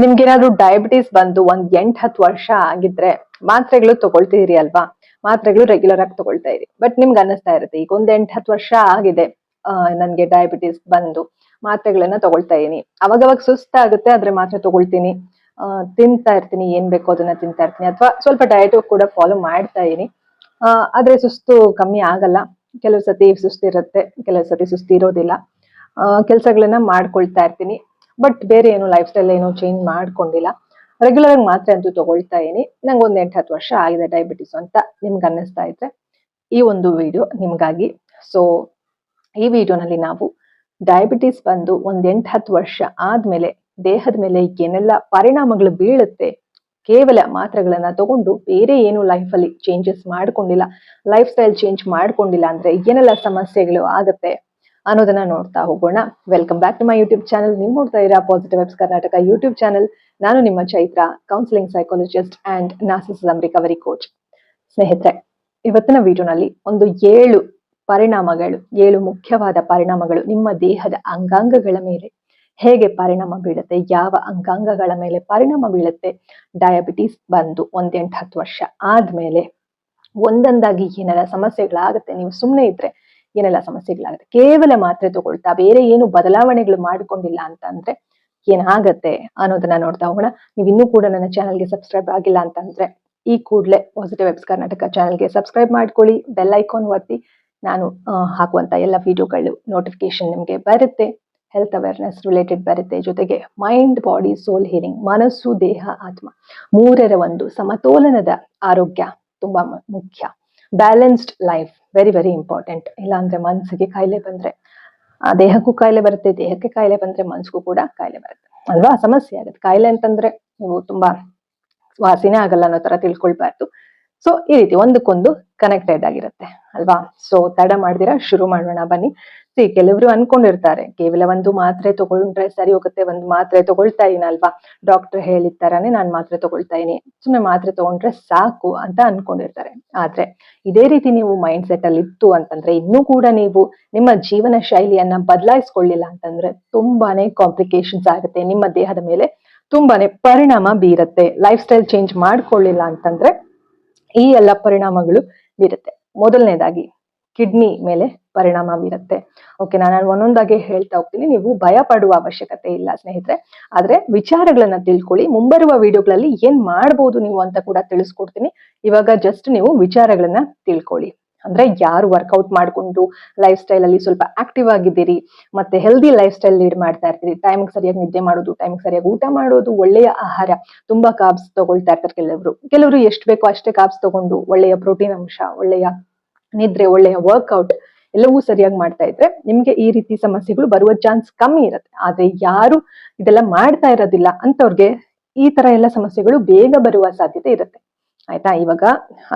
ನಿಮ್ಗೇನಾದ್ರೂ diabetes ಬಂದು ಒಂದ್ 8-10 ವರ್ಷ ಆಗಿದ್ರೆ ಮಾತ್ರೆಗಳು ತಗೊಳ್ತಿದೀರಿ ಅಲ್ವಾ? ಮಾತ್ರೆಗಳು ರೆಗ್ಯುಲರ್ ಆಗಿ ತಗೊಳ್ತಾ ಇರಿ. ಬಟ್ ನಿಮ್ಗೆ ಅನ್ನಿಸ್ತಾ ಇರುತ್ತೆ ಈಗ ಒಂದ್ 8-10 ವರ್ಷ ಆಗಿದೆ ನನ್ಗೆ ಡಯಾಬಿಟಿಸ್ ಬಂದು ಮಾತ್ರೆಗಳನ್ನ ತಗೊಳ್ತಾ ಇದೀನಿ. ಅವಾಗವಾಗ ಸುಸ್ತಾಗುತ್ತೆ ಆದ್ರೆ ಮಾತ್ರೆ ತಗೊಳ್ತೀನಿ. ತಿಂತಾ ಇರ್ತೀನಿ, ಏನ್ ಬೇಕೋ ಅದನ್ನ ತಿಂತಾ ಇರ್ತೀನಿ, ಅಥವಾ ಸ್ವಲ್ಪ ಡಯಟ್ ಕೂಡ ಫಾಲೋ ಮಾಡ್ತಾ ಇದೀನಿ. ಆದ್ರೆ ಸುಸ್ತು ಕಮ್ಮಿ ಆಗಲ್ಲ. ಕೆಲವು ಸತಿ ಸುಸ್ತಿರುತ್ತೆ, ಕೆಲವು ಸತಿ ಸುಸ್ತಿರೋದಿಲ್ಲ. ಕೆಲ್ಸಗಳನ್ನ ಮಾಡ್ಕೊಳ್ತಾ ಇರ್ತೀನಿ. ಬಟ್ ಬೇರೆ ಏನು ಲೈಫ್ ಸ್ಟೈಲ್ ಏನು ಚೇಂಜ್ ಮಾಡ್ಕೊಂಡಿಲ್ಲ. ರೆಗ್ಯುಲರ್ ಆಗಿ ಮಾತ್ರೆ ಅಂತೂ ತಗೊಳ್ತಾ ಇದೀನಿ. ನಂಗೆ ಒಂದ್ 8-10 ವರ್ಷ ಆಗಿದೆ ಡಯಾಬಿಟಿಸ್ ಅಂತ ನಿಮ್ಗೆ ಅನ್ನಿಸ್ತಾ ಇದ್ರೆ ಈ ಒಂದು ವಿಡಿಯೋ ನಿಮ್ಗಾಗಿ. ಸೊ ಈ ವಿಡಿಯೋನಲ್ಲಿ ನಾವು ಡಯಾಬಿಟಿಸ್ ಬಂದು ಒಂದ್ 8-10 ವರ್ಷ ಆದ್ಮೇಲೆ ದೇಹದ ಮೇಲೆ ಏನೆಲ್ಲ ಪರಿಣಾಮಗಳು ಬೀಳುತ್ತೆ, ಕೇವಲ ಮಾತ್ರೆಗಳನ್ನ ತಗೊಂಡು ಬೇರೆ ಏನು ಲೈಫ್ ಅಲ್ಲಿ ಚೇಂಜಸ್ ಮಾಡ್ಕೊಂಡಿಲ್ಲ, ಲೈಫ್ ಸ್ಟೈಲ್ ಚೇಂಜ್ ಮಾಡ್ಕೊಂಡಿಲ್ಲ ಅಂದ್ರೆ ಏನೆಲ್ಲ ಸಮಸ್ಯೆಗಳು ಆಗುತ್ತೆ ಅನ್ನೋದನ್ನ ನೋಡ್ತಾ ಹೋಗೋಣ. Welcome back to my YouTube channel. ನೀವು ನೋಡ್ತಾ ಇರಾ positive vibes Karnataka YouTube channel. ನಾನು ನಿಮ್ಮ Chaitra, counselling psychologist and narcissism recovery coach. ಸ್ನೇಹಿತರೆ, ಇವತ್ತಿನ ವಿಡಿಯೋನಲ್ಲಿ ಒಂದು 7 ಪರಿಣಾಮಗಳು, 7 ಮುಖ್ಯವಾದ ಪರಿಣಾಮಗಳು ನಿಮ್ಮ ದೇಹದ ಅಂಗಾಂಗಗಳ ಮೇಲೆ ಹೇಗೆ ಪರಿಣಾಮ ಬೀಳುತ್ತೆ, ಯಾವ ಅಂಗಾಂಗಗಳ ಮೇಲೆ ಪರಿಣಾಮ ಬೀಳುತ್ತೆ ಡಯಾಬಿಟಿಸ್ ಬಂದು ಒಂದ್ 8-10 ವರ್ಷ ಆದ್ಮೇಲೆ, ಒಂದೊಂದಾಗಿ ಏನೆಲ್ಲ ಸಮಸ್ಯೆಗಳಾಗುತ್ತೆ, ನೀವು ಸುಮ್ಮನೆ ಇದ್ರೆ ಏನೆಲ್ಲ ಸಮಸ್ಯೆಗಳಾಗುತ್ತೆ, ಕೇವಲ ಮಾತ್ರೆ ತಗೊಳ್ತಾ ಬೇರೆ ಏನು ಬದಲಾವಣೆಗಳು ಮಾಡಿಕೊಂಡಿಲ್ಲ ಅಂತಂದ್ರೆ ಏನಾಗತ್ತೆ ಅನ್ನೋದನ್ನ ನೋಡ್ತಾ ಹೋಗೋಣ. ನೀವು ಇನ್ನೂ ಕೂಡ ನನ್ನ ಚಾನಲ್ಗೆ ಸಬ್ಸ್ಕ್ರೈಬ್ ಆಗಿಲ್ಲ ಅಂತಂದ್ರೆ ಈ ಕೂಡಲೇ ಪಾಸಿಟಿವ್ ವೈಬ್ಸ್ ಕರ್ನಾಟಕ ಚಾನಲ್ಗೆ ಸಬ್ಸ್ಕ್ರೈಬ್ ಮಾಡ್ಕೊಳ್ಳಿ, ಬೆಲ್ ಐಕಾನ್ ಒತ್ತಿ. ನಾನು ಹಾಕುವಂತ ಎಲ್ಲ ವಿಡಿಯೋಗಳು ನೋಟಿಫಿಕೇಶನ್ ನಿಮ್ಗೆ ಬರುತ್ತೆ. ಹೆಲ್ತ್ ಅವೇರ್ನೆಸ್ ರಿಲೇಟೆಡ್ ಬರುತ್ತೆ, ಜೊತೆಗೆ ಮೈಂಡ್, ಬಾಡಿ, ಸೋಲ್ ಹೀಲಿಂಗ್, ಮನಸ್ಸು, ದೇಹ, ಆತ್ಮ ಮೂರರ ಒಂದು ಸಮತೋಲನದ ಆರೋಗ್ಯ ತುಂಬಾ ಮುಖ್ಯ. Balanced life very very important. ಇಲ್ಲಾಂದ್ರೆ ಮನಸ್ಸಿಗೆ ಕಾಯಿಲೆ ಬಂದ್ರೆ ದೇಹಕ್ಕೂ ಕಾಯಿಲೆ ಬರುತ್ತೆ, ದೇಹಕ್ಕೆ ಕಾಯಿಲೆ ಬಂದ್ರೆ ಮನಸ್ಸಿಗೂ ಕೂಡ ಕಾಯಿಲೆ ಬರುತ್ತೆ ಅಲ್ವಾ? ಸಮಸ್ಯೆ ಆಗುತ್ತೆ. ಕಾಯಿಲೆ ಅಂತಂದ್ರೆ ನೀವು ತುಂಬಾ ವಾಸಿನೇ ಆಗಲ್ಲ ಅನ್ನೋ ತರ ತಿಳ್ಕೊಳ್ಬಾರ್ದು. ಸೊ ಈ ರೀತಿ ಒಂದಕ್ಕೊಂದು ಕನೆಕ್ಟೆಡ್ ಆಗಿರುತ್ತೆ ಅಲ್ವಾ? ಸೊ ತಡ ಮಾಡ್ದಿರಾ ಶುರು ಮಾಡೋಣ ಬನ್ನಿ. ಕೆಲವರು ಅನ್ಕೊಂಡಿರ್ತಾರೆ ಕೇವಲ ಒಂದು ಮಾತ್ರೆ ತಗೊಂಡ್ರೆ ಸರಿ ಹೋಗುತ್ತೆ, ಒಂದು ಮಾತ್ರೆ ತಗೊಳ್ತಾ ಇದೀನಲ್ವಾ, ಡಾಕ್ಟರ್ ಹೇಳಿದ ತರಾನೇ ನಾನ್ ಮಾತ್ರೆ ತಗೊಳ್ತಾ ಇದೀನಿ, ಸುಮ್ಮನೆ ಮಾತ್ರೆ ತಗೊಂಡ್ರೆ ಸಾಕು ಅಂತ ಅನ್ಕೊಂಡಿರ್ತಾರೆ. ಆದ್ರೆ ಇದೇ ರೀತಿ ನೀವು ಮೈಂಡ್ ಸೆಟ್ ಅಲ್ಲಿ ಇತ್ತು ಅಂತಂದ್ರೆ, ಇನ್ನೂ ಕೂಡ ನೀವು ನಿಮ್ಮ ಜೀವನ ಶೈಲಿಯನ್ನ ಬದಲಾಯಿಸ್ಕೊಳ್ಳಿಲ್ಲ ಅಂತಂದ್ರೆ ತುಂಬಾನೇ ಕಾಂಪ್ಲಿಕೇಶನ್ಸ್ ಆಗುತ್ತೆ, ನಿಮ್ಮ ದೇಹದ ಮೇಲೆ ತುಂಬಾನೇ ಪರಿಣಾಮ ಬೀರುತ್ತೆ. ಲೈಫ್ ಸ್ಟೈಲ್ ಚೇಂಜ್ ಮಾಡ್ಕೊಳ್ಳಿಲ್ಲ ಅಂತಂದ್ರೆ ಈ ಎಲ್ಲ ಪರಿಣಾಮಗಳು ಬೀರುತ್ತೆ. ಮೊದಲನೇದಾಗಿ ಕಿಡ್ನಿ ಮೇಲೆ ಪರಿಣಾಮ ಬೀರುತ್ತೆ. ಓಕೆ, ನಾನು ಒಂದೊಂದಾಗಿ ಹೇಳ್ತಾ ಹೋಗ್ತೀನಿ, ನೀವು ಭಯ ಪಡುವ ಅವಶ್ಯಕತೆ ಇಲ್ಲ ಸ್ನೇಹಿತರೆ. ಆದ್ರೆ ವಿಚಾರಗಳನ್ನ ತಿಳ್ಕೊಳ್ಳಿ. ಮುಂಬರುವ ವಿಡಿಯೋಗಳಲ್ಲಿ ಏನ್ ಮಾಡ್ಬೋದು ನೀವು ಅಂತ ಕೂಡ ತಿಳಿಸ್ಕೊಡ್ತೀನಿ. ಇವಾಗ ಜಸ್ಟ್ ನೀವು ವಿಚಾರಗಳನ್ನ ತಿಳ್ಕೊಳ್ಳಿ. ಅಂದ್ರೆ ಯಾರು ವರ್ಕೌಟ್ ಮಾಡ್ಕೊಂಡು ಲೈಫ್ ಸ್ಟೈಲ್ ಅಲ್ಲಿ ಸ್ವಲ್ಪ ಆಕ್ಟಿವ್ ಆಗಿದ್ದೀರಿ, ಮತ್ತೆ ಹೆಲ್ದಿ ಲೈಫ್ ಸ್ಟೈಲ್ ಲೀಡ್ ಮಾಡ್ತಾ ಇರ್ತೀರಿ, ಟೈಮ್ಗೆ ಸರಿಯಾಗಿ ನಿದ್ದೆ ಮಾಡೋದು, ಟೈಮ್ಗೆ ಸರಿಯಾಗಿ ಊಟ ಮಾಡೋದು, ಒಳ್ಳೆಯ ಆಹಾರ, ತುಂಬಾ ಕಾರ್ಬ್ಸ್ ತಗೊಳ್ತಾ ಇರ್ತಾರೆ ಕೆಲವರು ಎಷ್ಟು ಬೇಕೋ ಅಷ್ಟೇ ಕಾರ್ಬ್ಸ್ ತಗೊಂಡು ಒಳ್ಳೆಯ ಪ್ರೋಟೀನ್ ಅಂಶ, ಒಳ್ಳೆಯ ನಿದ್ರೆ, ಒಳ್ಳೆಯ ವರ್ಕ್ಔಟ್ ಎಲ್ಲವೂ ಸರಿಯಾಗಿ ಮಾಡ್ತಾ ಇದ್ರೆ ನಿಮ್ಗೆ ಈ ರೀತಿ ಸಮಸ್ಯೆಗಳು ಬರುವ ಚಾನ್ಸ್ ಕಮ್ಮಿ ಇರುತ್ತೆ. ಆದ್ರೆ ಯಾರು ಇದೆಲ್ಲ ಮಾಡ್ತಾ ಇರೋದಿಲ್ಲ ಅಂತವ್ರಿಗೆ ಈ ತರ ಎಲ್ಲ ಸಮಸ್ಯೆಗಳು ಬೇಗ ಬರುವ ಸಾಧ್ಯತೆ ಇರುತ್ತೆ. ಆಯ್ತಾ? ಇವಾಗ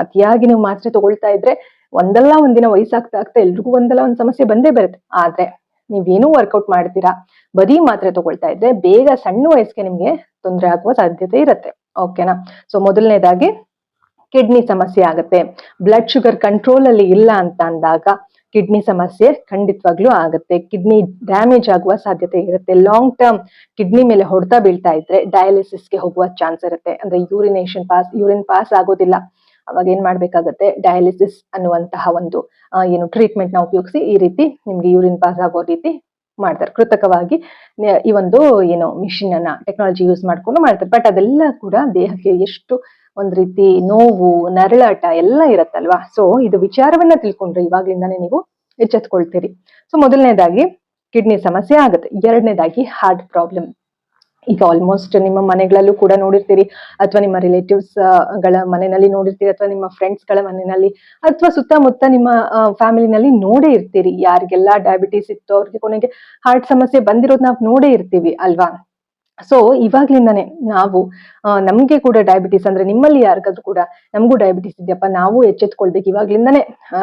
ಅತಿಯಾಗಿ ನೀವು ಮಾತ್ರೆ ತಗೊಳ್ತಾ ಇದ್ರೆ ಒಂದಲ್ಲ ಒಂದಿನ ವಯಸ್ಸಾಗ್ತಾ ಆಗ್ತಾ ಎಲ್ರಿಗೂ ಒಂದಲ್ಲ ಒಂದ್ ಸಮಸ್ಯೆ ಬಂದೇ ಬರುತ್ತೆ. ಆದ್ರೆ ನೀವೇನೂ ವರ್ಕೌಟ್ ಮಾಡ್ತೀರಾ, ಬರೀ ಮಾತ್ರೆ ತಗೊಳ್ತಾ ಇದ್ರೆ ಬೇಗ ಸಣ್ಣ ವಯಸ್ಸಿಗೆ ನಿಮ್ಗೆ ತೊಂದರೆ ಆಗುವ ಸಾಧ್ಯತೆ ಇರುತ್ತೆ. ಓಕೆನಾ? ಸೊ ಮೊದಲನೇದಾಗಿ ಕಿಡ್ನಿ ಸಮಸ್ಯೆ ಆಗುತ್ತೆ. ಬ್ಲಡ್ ಶುಗರ್ ಕಂಟ್ರೋಲ್ ಅಲ್ಲಿ ಇಲ್ಲ ಅಂತ ಅಂದಾಗ ಕಿಡ್ನಿ ಸಮಸ್ಯೆ ಖಂಡಿತವಾಗ್ಲೂ ಆಗುತ್ತೆ. ಕಿಡ್ನಿ ಡ್ಯಾಮೇಜ್ ಆಗುವ ಸಾಧ್ಯತೆ ಇರುತ್ತೆ. ಲಾಂಗ್ ಟರ್ಮ್ ಕಿಡ್ನಿ ಮೇಲೆ ಹೊಡೆತ ಬೀಳ್ತಾ ಇದ್ರೆ ಡಯಾಲಿಸಿಸ್ಗೆ ಹೋಗುವ ಚಾನ್ಸ್ ಇರುತ್ತೆ. ಅಂದ್ರೆ ಯೂರಿನ್ ಪಾಸ್ ಆಗೋದಿಲ್ಲ. ಅವಾಗ ಏನ್ ಮಾಡ್ಬೇಕಾಗತ್ತೆ, ಡಯಾಲಿಸಿಸ್ ಅನ್ನುವಂತಹ ಒಂದು ಏನು ಟ್ರೀಟ್ಮೆಂಟ್ ನ ಉಪಯೋಗಿಸಿ ಈ ರೀತಿ ನಿಮ್ಗೆ ಯೂರಿನ್ ಪಾಸ್ ಆಗೋ ರೀತಿ ಮಾಡ್ತಾರೆ. ಕೃತಕವಾಗಿ ಈ ಒಂದು ಏನು ಮಿಷಿನ್ ಅನ್ನ, ಟೆಕ್ನಾಲಜಿ ಯೂಸ್ ಮಾಡ್ಕೊಂಡು ಮಾಡ್ತಾರೆ. ಬಟ್ ಅದೆಲ್ಲ ಕೂಡ ದೇಹಕ್ಕೆ ಎಷ್ಟು ಒಂದ್ ರೀತಿ ನೋವು, ನರಳಾಟ ಎಲ್ಲ ಇರತ್ತಲ್ವಾ? ಸೊ ಇದು ವಿಚಾರವನ್ನ ತಿಳ್ಕೊಂಡ್ರೆ ಇವಾಗ್ಲಿಂದಾನೇ ನೀವು ಎಚ್ಚೆತ್ಕೊಳ್ತೀರಿ. ಸೊ ಮೊದಲನೇದಾಗಿ ಕಿಡ್ನಿ ಸಮಸ್ಯೆ ಆಗುತ್ತೆ. ಎರಡನೇದಾಗಿ ಹಾರ್ಟ್ ಪ್ರಾಬ್ಲಮ್. ಈಗ ಆಲ್ಮೋಸ್ಟ್ ನಿಮ್ಮ ಮನೆಗಳಲ್ಲೂ ಕೂಡ ನೋಡಿರ್ತೀರಿ, ಅಥವಾ ನಿಮ್ಮ ರಿಲೇಟಿವ್ಸ್ ಗಳ ಮನೆಯಲ್ಲಿ ನೋಡಿರ್ತೀರಿ, ಅಥವಾ ನಿಮ್ಮ ಫ್ರೆಂಡ್ಸ್ ಗಳ ಮನೆಯಲ್ಲಿ, ಅಥವಾ ಸುತ್ತಮುತ್ತ ನಿಮ್ಮ ಫ್ಯಾಮಿಲಿನಲ್ಲಿ ನೋಡೇ ಇರ್ತೀರಿ. ಯಾರಿಗೆಲ್ಲ ಡಯಾಬಿಟಿಸ್ ಇತ್ತು ಅವ್ರಿಗೆ ಕೊನೆಗೆ ಹಾರ್ಟ್ ಸಮಸ್ಯೆ ಬಂದಿರೋದು ನಾವು ನೋಡೇ ಇರ್ತೀವಿ ಅಲ್ವಾ? ಸೊ ಇವಾಗ್ಲಿಂದಾನೇ ನಾವು ನಮ್ಗೆ ಕೂಡ ಡಯಾಬಿಟಿಸ್ ಅಂದ್ರೆ, ನಿಮ್ಮಲ್ಲಿ ಯಾರಿಗಾದ್ರೂ ಕೂಡ ನಮಗೂ ಡಯಾಬಿಟಿಸ್ ಇದೆಯಪ್ಪ, ನಾವು ಎಚ್ಚೆತ್ಕೊಳ್ಬೇಕು ಇವಾಗ್ಲಿಂದಾನೇ.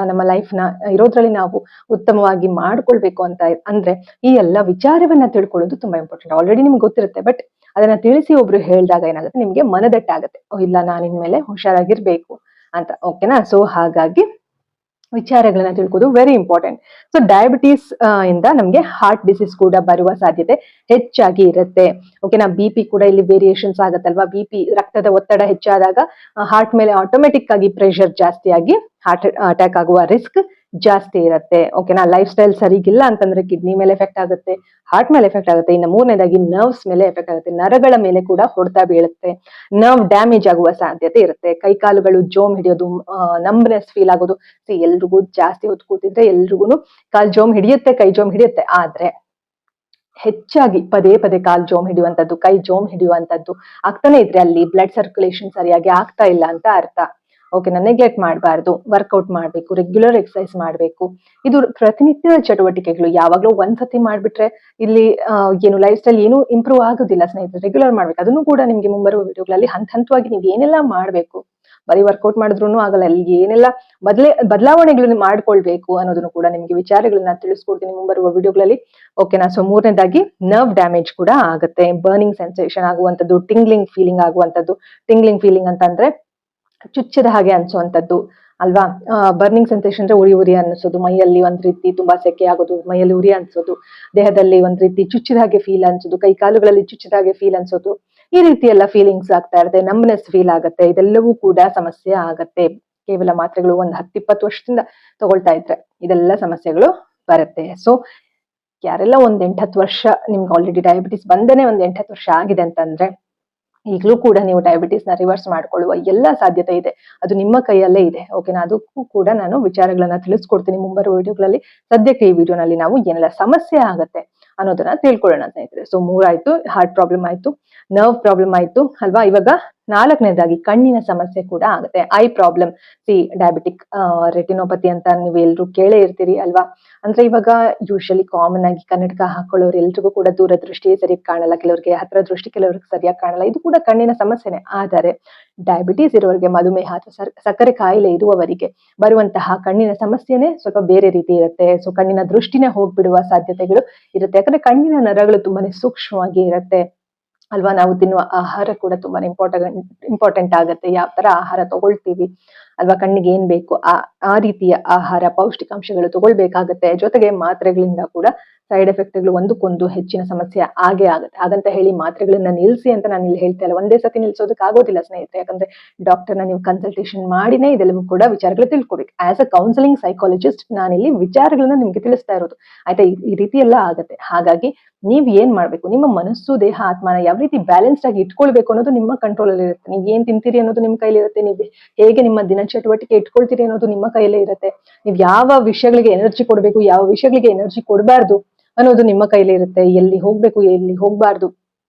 ನಮ್ಮ ಲೈಫ್ ನ ಇರೋದ್ರಲ್ಲಿ ನಾವು ಉತ್ತಮವಾಗಿ ಮಾಡ್ಕೊಳ್ಬೇಕು ಅಂತ ಅಂದ್ರೆ ಈ ಎಲ್ಲ ವಿಚಾರವನ್ನ ತಿಳ್ಕೊಳ್ಳೋದು ತುಂಬಾ ಇಂಪಾರ್ಟೆಂಟ್. ಆಲ್ರೆಡಿ ನಿಮ್ಗೆ ಗೊತ್ತಿರುತ್ತೆ, ಬಟ್ ಅದನ್ನ ತಿಳಿಸಿ ಒಬ್ರು ಹೇಳಿದಾಗ ಏನಾಗುತ್ತೆ, ನಿಮ್ಗೆ ಮನದಟ್ಟಾಗತ್ತೆ, ಇಲ್ಲ ನಾನು ಇನ್ಮೇಲೆ ಹುಷಾರಾಗಿರ್ಬೇಕು ಅಂತ. ಓಕೆನಾ? ಸೊ ಹಾಗಾಗಿ ವಿಚಾರಗಳನ್ನ ತಿಳ್ಕೋದು ವೆರಿ ಇಂಪಾರ್ಟೆಂಟ್. ಸೊ ಡಯಾಬಿಟೀಸ್ ಇಂದ ನಮ್ಗೆ ಹಾರ್ಟ್ ಡಿಸೀಸ್ ಕೂಡ ಬರುವ ಸಾಧ್ಯತೆ ಹೆಚ್ಚಾಗಿ ಇರುತ್ತೆ. ಓಕೆನಾ, ಬಿ ಕೂಡ ಇಲ್ಲಿ ವೇರಿಯೇಷನ್ಸ್ ಆಗತ್ತಲ್ವಾ. ಬಿ ರಕ್ತದ ಒತ್ತಡ ಹೆಚ್ಚಾದಾಗ ಹಾರ್ಟ್ ಮೇಲೆ ಆಟೋಮೆಟಿಕ್ ಆಗಿ ಪ್ರೆಷರ್ ಜಾಸ್ತಿ ಆಗಿ ಹಾರ್ಟ್ ಅಟ್ಯಾಕ್ ಆಗುವ ರಿಸ್ಕ್ ಜಾಸ್ತಿ ಇರುತ್ತೆ. ಓಕೆನಾ, ಲೈಫ್ ಸ್ಟೈಲ್ ಸರಿಗಿಲ್ಲ ಅಂತಂದ್ರೆ ಕಿಡ್ನಿ ಮೇಲೆ ಎಫೆಕ್ಟ್ ಆಗುತ್ತೆ, ಹಾರ್ಟ್ ಮೇಲೆ ಎಫೆಕ್ಟ್ ಆಗುತ್ತೆ. ಇನ್ನು ಮೂರನೇದಾಗಿ ನರ್ವ್ಸ್ ಮೇಲೆ ಎಫೆಕ್ಟ್ ಆಗುತ್ತೆ, ನರಗಳ ಮೇಲೆ ಕೂಡ ಹೊಡೆತ ಬೀಳುತ್ತೆ, ನರ್ವ್ ಡ್ಯಾಮೇಜ್ ಆಗುವ ಸಾಧ್ಯತೆ ಇರುತ್ತೆ. ಕೈಕಾಲುಗಳು ಜೋಮ್ ಹಿಡಿಯೋದು, ನಂಬ್ನೆಸ್ ಫೀಲ್ ಆಗೋದು. ಎಲ್ರಿಗೂ ಜಾಸ್ತಿ ಹೊತ್ತು ಕೂತಿದ್ರೆ ಎಲ್ರಿಗೂ ಕಾಲ್ ಜೋಮ್ ಹಿಡಿಯುತ್ತೆ, ಕೈ ಜೋಮ್ ಹಿಡಿಯುತ್ತೆ. ಆದ್ರೆ ಹೆಚ್ಚಾಗಿ ಪದೇ ಪದೇ ಕಾಲ್ ಜೋಮ್ ಹಿಡಿಯುವಂತದ್ದು, ಕೈ ಜೋಮ್ ಹಿಡಿಯುವಂತದ್ದು ಆಗ್ತಾನೆ ಇದ್ರೆ ಅಲ್ಲಿ ಬ್ಲಡ್ ಸರ್ಕ್ಯುಲೇಷನ್ ಸರಿಯಾಗಿ ಆಗ್ತಾ ಇಲ್ಲ ಅಂತ ಅರ್ಥ. ಓಕೆನಾ, ನೆಗ್ಲೆಕ್ಟ್ ಮಾಡಬಾರ್ದು, ವರ್ಕೌಟ್ ಮಾಡ್ಬೇಕು, ರೆಗ್ಯುಲರ್ ಎಕ್ಸರ್ಸೈಸ್ ಮಾಡ್ಬೇಕು. ಇದು ಪ್ರತಿನಿತ್ಯದ ಚಟುವಟಿಕೆಗಳು. ಯಾವಾಗ್ಲೂ ಒಂದ್ಸತಿ ಮಾಡ್ಬಿಟ್ರೆ ಇಲ್ಲಿ ಏನು ಲೈಫ್ ಸ್ಟೈಲ್ ಏನು ಇಂಪ್ರೂವ್ ಆಗುದಿಲ್ಲ ಸ್ನೇಹಿತರೆ. ರೆಗ್ಯುಲರ್ ಮಾಡ್ಬೇಕು. ಅದನ್ನು ಕೂಡ ನಿಮ್ಗೆ ಮುಂಬರುವ ವಿಡಿಯೋಗಳಲ್ಲಿ ಹಂತವಾಗಿ ನೀವು ಏನೆಲ್ಲ ಮಾಡ್ಬೇಕು, ಬರೀ ವರ್ಕೌಟ್ ಮಾಡಿದ್ರು ಆಗಲ್ಲ, ಅಲ್ಲಿ ಏನೆಲ್ಲ ಬದಲಾವಣೆಗಳನ್ನು ಮಾಡ್ಕೊಳ್ಬೇಕು ಅನ್ನೋದನ್ನು ಕೂಡ ನಿಮ್ಗೆ ವಿಚಾರಗಳನ್ನ ತಿಳಿಸ್ಕೊಡ್ತೀನಿ ಮುಂಬರುವ ವಿಡಿಯೋಗಳಲ್ಲಿ. ಓಕೆನಾ, ಸೊ ಮೂರನೇದಾಗಿ ನರ್ವ್ ಡ್ಯಾಮೇಜ್ ಕೂಡ ಆಗುತ್ತೆ, ಬರ್ನಿಂಗ್ ಸೆನ್ಸೇಷನ್ ಆಗುವಂತದ್ದು, ಟಿಂಗ್ಲಿಂಗ್ ಫೀಲಿಂಗ್ ಆಗುವಂತದ್ದು. ಟಿಂಗ್ಲಿಂಗ್ ಫೀಲಿಂಗ್ ಅಂತಂದ್ರೆ ಚುಚ್ಚದ ಹಾಗೆ ಅನ್ಸುವಂತದ್ದು ಅಲ್ವಾ. ಬರ್ನಿಂಗ್ ಸೆನ್ಸೇಷನ್ ಅಂದ್ರೆ ಉರಿ ಉರಿ ಅನ್ಸೋದು, ಮೈಯಲ್ಲಿ ಒಂದ್ ರೀತಿ ತುಂಬಾ ಸೆಕೆ ಆಗೋದು, ಮೈಯಲ್ಲಿ ಉರಿ ಅನ್ಸೋದು, ದೇಹದಲ್ಲಿ ಒಂದ್ ರೀತಿ ಚುಚ್ಚಿದ ಹಾಗೆ ಫೀಲ್ ಅನ್ಸೋದು, ಕೈ ಕಾಲುಗಳಲ್ಲಿ ಚುಚ್ಚಿದ ಹಾಗೆ ಫೀಲ್ ಅನ್ಸೋದು. ಈ ರೀತಿ ಎಲ್ಲ ಫೀಲಿಂಗ್ಸ್ ಆಗ್ತಾ ಇರುತ್ತೆ, ನಂಬ್ನೆಸ್ ಫೀಲ್ ಆಗುತ್ತೆ. ಇದೆಲ್ಲವೂ ಕೂಡ ಸಮಸ್ಯೆ ಆಗತ್ತೆ. ಕೇವಲ ಮಾತ್ರೆಗಳು ಒಂದ್ 10-20 ವರ್ಷದಿಂದ ತಗೊಳ್ತಾ ಇದ್ರೆ ಇದೆಲ್ಲ ಸಮಸ್ಯೆಗಳು ಬರುತ್ತೆ. ಸೊ ಯಾರೆಲ್ಲ ಒಂದ್ 8-10 ವರ್ಷ ನಿಮ್ಗೆ ಆಲ್ರೆಡಿ ಡಯಾಬಿಟಿಸ್ ಬಂದೇನೆ ಒಂದ್ 8-10 ವರ್ಷ ಆಗಿದೆ ಅಂತಂದ್ರೆ ಈಗಲೂ ಕೂಡ ನೀವು ಡಯಾಬಿಟಿಸ್ ನ ರಿವರ್ಸ್ ಮಾಡ್ಕೊಳ್ಳುವ ಎಲ್ಲಾ ಸಾಧ್ಯತೆ ಇದೆ. ಅದು ನಿಮ್ಮ ಕೈಯಲ್ಲೇ ಇದೆ. ಓಕೆನಾ, ಅದಕ್ಕೂ ಕೂಡ ನಾನು ವಿಚಾರಗಳನ್ನ ತಿಳಿಸ್ಕೊಡ್ತೀನಿ ಮುಂಬರುವ ವಿಡಿಯೋಗಳಲ್ಲಿ. ಸದ್ಯಕ್ಕೆ ಈ ವಿಡಿಯೋನಲ್ಲಿ ನಾವು ಏನೆಲ್ಲ ಸಮಸ್ಯೆ ಆಗತ್ತೆ ಅನ್ನೋದನ್ನ ತಿಳ್ಕೊಳ್ಳೋಣ ಸ್ನೇಹಿತರೆ. ಸೊ 3 ಆಯ್ತು, ಹಾರ್ಟ್ ಪ್ರಾಬ್ಲಮ್ ಆಯ್ತು, ನರ್ವ್ ಪ್ರಾಬ್ಲಮ್ ಆಯ್ತು ಅಲ್ವಾ. ಇವಾಗ 4ನೇದಾಗಿ ಕಣ್ಣಿನ ಸಮಸ್ಯೆ ಕೂಡ ಆಗುತ್ತೆ, ಐ ಪ್ರಾಬ್ಲಮ್. ಡಯಾಬಿಟಿಕ್ ರೆಟಿನೋಪತಿ ಅಂತ ನೀವು ಎಲ್ರು ಕೇಳೇ ಇರ್ತೀರಿ ಅಲ್ವಾ. ಅಂದ್ರೆ ಇವಾಗ ಯೂಶಲಿ ಕಾಮನ್ ಆಗಿ ಕನ್ನಡಕ ಹಾಕೊಳ್ಳೋರು ಎಲ್ರಿಗೂ ಕೂಡ ದೂರದೃಷ್ಟಿ ಸರಿಯಾಗಿ ಕಾಣಲ್ಲ, ಕೆಲವರಿಗೆ ಹತ್ರ ದೃಷ್ಟಿ, ಕೆಲವರಿಗೆ ಸರಿಯಾಗಿ ಕಾಣಲ್ಲ. ಇದು ಕೂಡ ಕಣ್ಣಿನ ಸಮಸ್ಯೆನೆ. ಆದರೆ ಡಯಾಬಿಟೀಸ್ ಇರುವವರಿಗೆ, ಮಧುಮೇಹ ಅಥವಾ ಸಕ್ಕರೆ ಕಾಯಿಲೆ ಇರುವವರಿಗೆ ಬರುವಂತಹ ಕಣ್ಣಿನ ಸಮಸ್ಯೆನೆ ಸ್ವಲ್ಪ ಬೇರೆ ರೀತಿ ಇರುತ್ತೆ. ಸೊ ಕಣ್ಣಿನ ದೃಷ್ಟಿನೇ ಹೋಗ್ಬಿಡುವ ಸಾಧ್ಯತೆಗಳು ಇರುತ್ತೆ. ಯಾಕಂದ್ರೆ ಕಣ್ಣಿನ ನರಗಳು ತುಂಬಾನೇ ಸೂಕ್ಷ್ಮವಾಗಿ ಇರುತ್ತೆ ಅಲ್ವಾ. ನಾವು ತಿನ್ನುವ ಆಹಾರ ಕೂಡ ತುಂಬಾನೇ ಇಂಪಾರ್ಟೆಂಟ್ ಆಗತ್ತೆ, ಯಾವ ತರ ಆಹಾರ ತಗೊಳ್ತೀವಿ ಅಲ್ವಾ. ಕಣ್ಣಿಗೆ ಏನ್ ಬೇಕು ಆ ರೀತಿಯ ಆಹಾರ, ಪೌಷ್ಟಿಕಾಂಶಗಳು ತಗೊಳ್ಬೇಕಾಗತ್ತೆ. ಜೊತೆಗೆ ಮಾತ್ರೆಗಳಿಂದ ಕೂಡ ಸೈಡ್ ಎಫೆಕ್ಟ್ಗಳು ಒಂದಕ್ಕೊಂದು ಹೆಚ್ಚಿನ ಸಮಸ್ಯೆ ಆಗೇ ಆಗುತ್ತೆ. ಹಾಗಂತ ಹೇಳಿ ಮಾತ್ರೆಗಳನ್ನ ನಿಲ್ಸಿ ಅಂತ ನಾನು ಇಲ್ಲಿ ಹೇಳ್ತಾ ಇಲ್ಲ. ಒಂದೇ ಸತಿ ನಿಲ್ಸೋದಕ್ಕೆ ಆಗೋದಿಲ್ಲ ಸ್ನೇಹಿತರೆ. ಯಾಕಂದ್ರೆ ಡಾಕ್ಟರ್ನ ನೀವು ಕನ್ಸಲ್ಟೇಷನ್ ಮಾಡಿನೇ ಇದೆಲ್ಲವೂ ಕೂಡ ವಿಚಾರಗಳು ತಿಳ್ಕೊಬೇಕು. ಆಸ್ ಅ ಕೌನ್ಸಿಲಿಂಗ್ ಸೈಕಾಲಜಿಸ್ಟ್ ನಾನಿಲ್ಲಿ ವಿಚಾರಗಳನ್ನ ನಿಮ್ಗೆ ತಿಳಿಸ್ತಾ ಇರೋದು ಆಯ್ತಾ. ಈ ರೀತಿ ಎಲ್ಲ ಆಗತ್ತೆ. ಹಾಗಾಗಿ ನೀವ್ ಏನ್ ಮಾಡ್ಬೇಕು, ನಿಮ್ಮ ಮನಸ್ಸು, ದೇಹ, ಆತ್ಮನ ಯಾವ ರೀತಿ ಬ್ಯಾಲೆನ್ಸ್ಡ್ ಆಗಿ ಇಟ್ಕೊಳ್ಬೇಕು ಅನ್ನೋದು ನಿಮ್ಮ ಕಂಟ್ರೋಲ್ ಅಲ್ಲಿ ಇರುತ್ತೆ. ನೀವ್ ಏನ್ ತಿಂತೀರಿ ಅನ್ನೋದು ನಿಮ್ಮ ಕೈಲಿ ಇರುತ್ತೆ. ನೀವು ಹೇಗೆ ನಿಮ್ಮ ದಿನ ಚಟುವಟಿಕೆ ಇಟ್ಕೊಳ್ತೀರಿ ಅನ್ನೋದು ನಿಮ್ಮ ಕೈಯಲ್ಲೇ ಇರುತ್ತೆ. ನೀವ್ ಯಾವ ವಿಷಯಗಳಿಗೆ ಎನರ್ಜಿ ಕೊಡ್ಬೇಕು, ಯಾವ ವಿಷಯಗಳಿಗೆ ಎನರ್ಜಿ ಕೊಡಬಾರ್ದು ಅನ್ನೋದು ನಿಮ್ಮ ಕೈಲೇ ಇರುತ್ತೆ. ಎಲ್ಲಿ ಹೋಗ್ಬೇಕು, ಎಲ್ಲಿ ಹೋಗ್ಬಾರ್ದು,